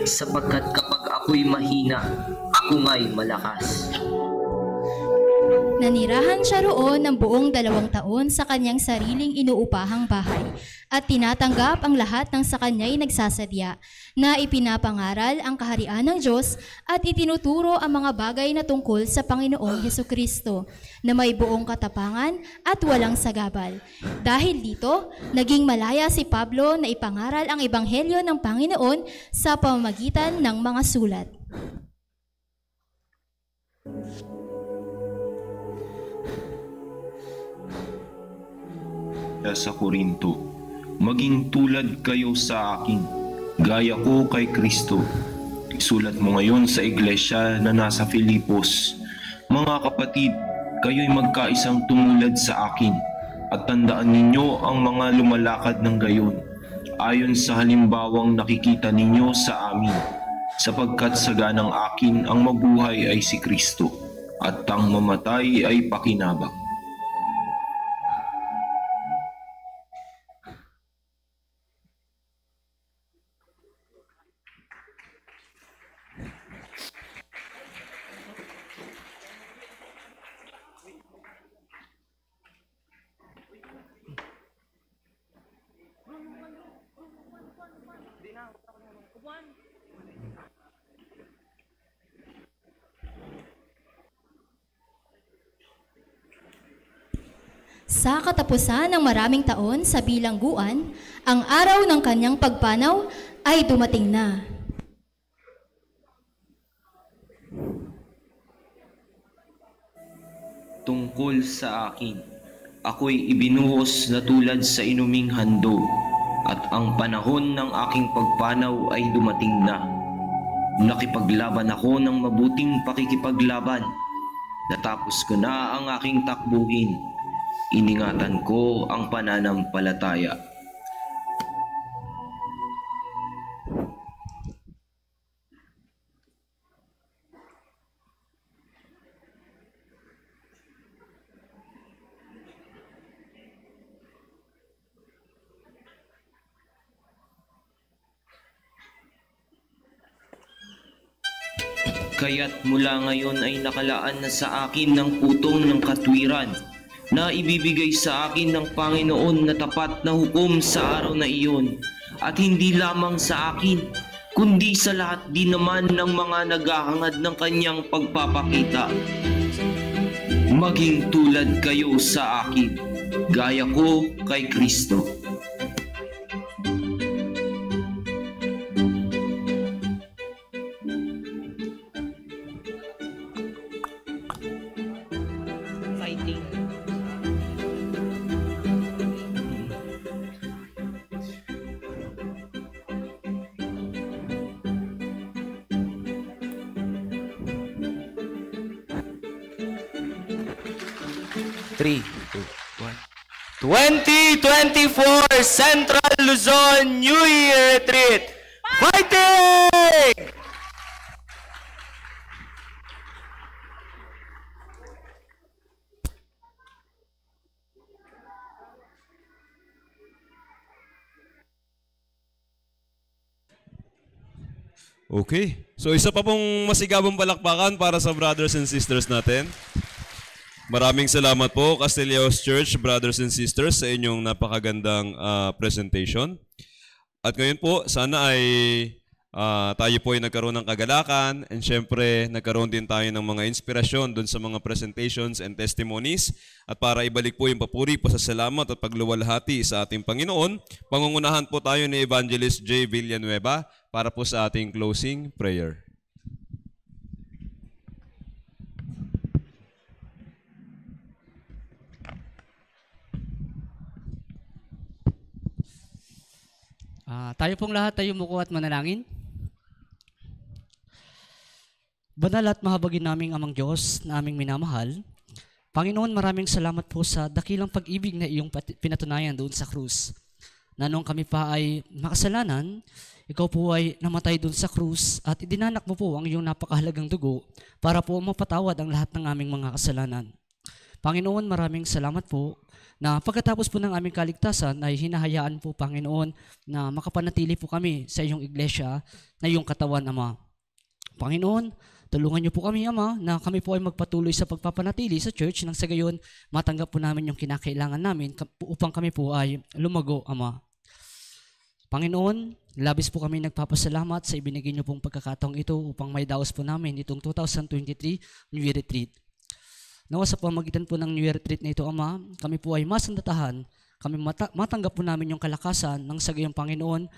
sapagkat kapag ako'y mahina, ako nga'y malakas. Nanirahan siya roon ng buong 2 taon sa kanyang sariling inuupahang bahay at tinatanggap ang lahat ng sa kanya'y nagsasadya na ipinapangaral ang kaharian ng Diyos at itinuturo ang mga bagay na tungkol sa Panginoong Hesukristo na may buong katapangan at walang sagabal. Dahil dito, naging malaya si Pablo na ipangaral ang ebanghelyo ng Panginoon sa pamamagitan ng mga sulat. Sa Korinto, maging tulad kayo sa akin, gaya ko kay Kristo. Isulat mo ngayon sa iglesia na nasa Filipos. Mga kapatid, kayo'y magkaisang tumulad sa akin, at tandaan ninyo ang mga lumalakad ng gayon, ayon sa halimbawang nakikita ninyo sa amin, sapagkat saganang akin ang mabuhay ay si Kristo, at ang mamatay ay pakinabang. Sa katapusan ng maraming taon sa bilangguan, ang araw ng kanyang pagpanaw ay dumating na. Tungkol sa akin, ako'y ibinuhos na tulad sa inuming handog, at ang panahon ng aking pagpanaw ay dumating na. Nakipaglaban ako ng mabuting pakikipaglaban. Natapos ko na ang aking takbuhin. Iningatan ko ang pananampalataya. Kaya't mula ngayon ay nakalaan na sa akin ng putong ng katwiran na ibibigay sa akin ng Panginoon na tapat na hukom sa araw na iyon, at hindi lamang sa akin, kundi sa lahat din naman ng mga naghahangad ng kanyang pagpapakita. Maging tulad kayo sa akin, gaya ko kay Kristo. Three, two, one. 2024 Central Luzon New Year Retreat. Fighting! Okay. So isa pa pong masigabong palakpakan para sa brothers and sisters natin. Maraming salamat po, Castilleos Church, brothers and sisters, sa inyong napakagandang presentation. At ngayon po, sana ay tayo po ay nagkaroon ng kagalakan, and syempre nagkaroon din tayo ng mga inspirasyon dun sa mga presentations and testimonies. At para ibalik po yung papuri, pasasalamat at pagluwalhati sa ating Panginoon, pangungunahan po tayo ni Evangelist J. Villanueva para po sa ating closing prayer. Tayo pong lahat tayo muko at manalangin. Banal at mahabagin naming Amang Diyos na aming minamahal, Panginoon, maraming salamat po sa dakilang pag-ibig na iyong pinatunayan doon sa krus. Na nung kami pa ay makasalanan, ikaw po ay namatay doon sa krus at idinanak mo po ang iyong napakahalagang dugo para po mapatawad ang lahat ng aming mga kasalanan. Panginoon, maraming salamat po na pagkatapos po ng aming kaligtasan ay hinahayaan po, Panginoon, na makapanatili po kami sa iyong iglesia na iyong katawan, Ama. Panginoon, tulungan niyo po kami, Ama, na kami po ay magpatuloy sa pagpapanatili sa church nang sa gayon matanggap po namin yung kinakailangan namin upang kami po ay lumago, Ama. Panginoon, labis po kami nagpapasalamat sa ibinigay niyo pong pagkakataong ito upang may daos po namin itong 2023 New Year Retreat. Nawa sa pamagitan po ng New Year Retreat na ito, Ama, kami po ay masandatahan, kami matanggap po namin yung kalakasan ng sa gayong Panginoon.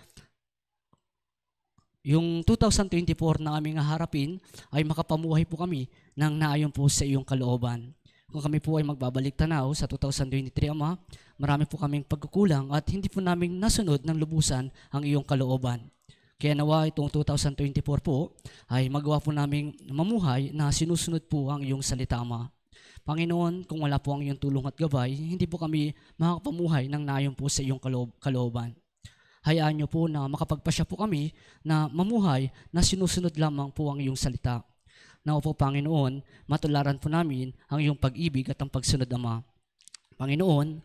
Yung 2024 na aming haharapin ay makapamuhay po kami ng naayon po sa iyong kalooban. Kung kami po ay magbabalik tanaw sa 2023, Ama, marami po kaming pagkukulang at hindi po namin nasunod ng lubusan ang iyong kalooban. Kaya nawa itong 2024 po ay magawa po namin mamuhay na sinusunod po ang iyong salita, Ama. Panginoon, kung wala po ang iyong tulong at gabay, hindi po kami makakapamuhay ng nayon po sa iyong kalooban. Hayaan niyo po na makapagpasya po kami na mamuhay na sinusunod lamang po ang iyong salita. Nawa po, Panginoon, matularan po namin ang iyong pag-ibig at ang pagsunod, Ama. Panginoon,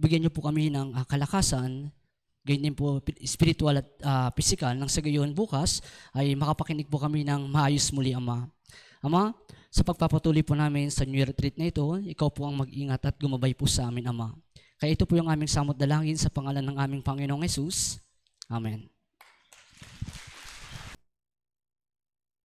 bigyan niyo po kami ng kalakasan, ganyan po spiritual at physical, nang sa gayon bukas ay makapakinig po kami ng maayos muli, Ama. Ama, sa pagpapatuloy po namin sa New Year Retreat na ito, ikaw po ang mag-ingat at gumabay po sa amin, Ama. Kaya ito po yung aming samot dalangin sa pangalan ng aming Panginoong Jesus. Amen.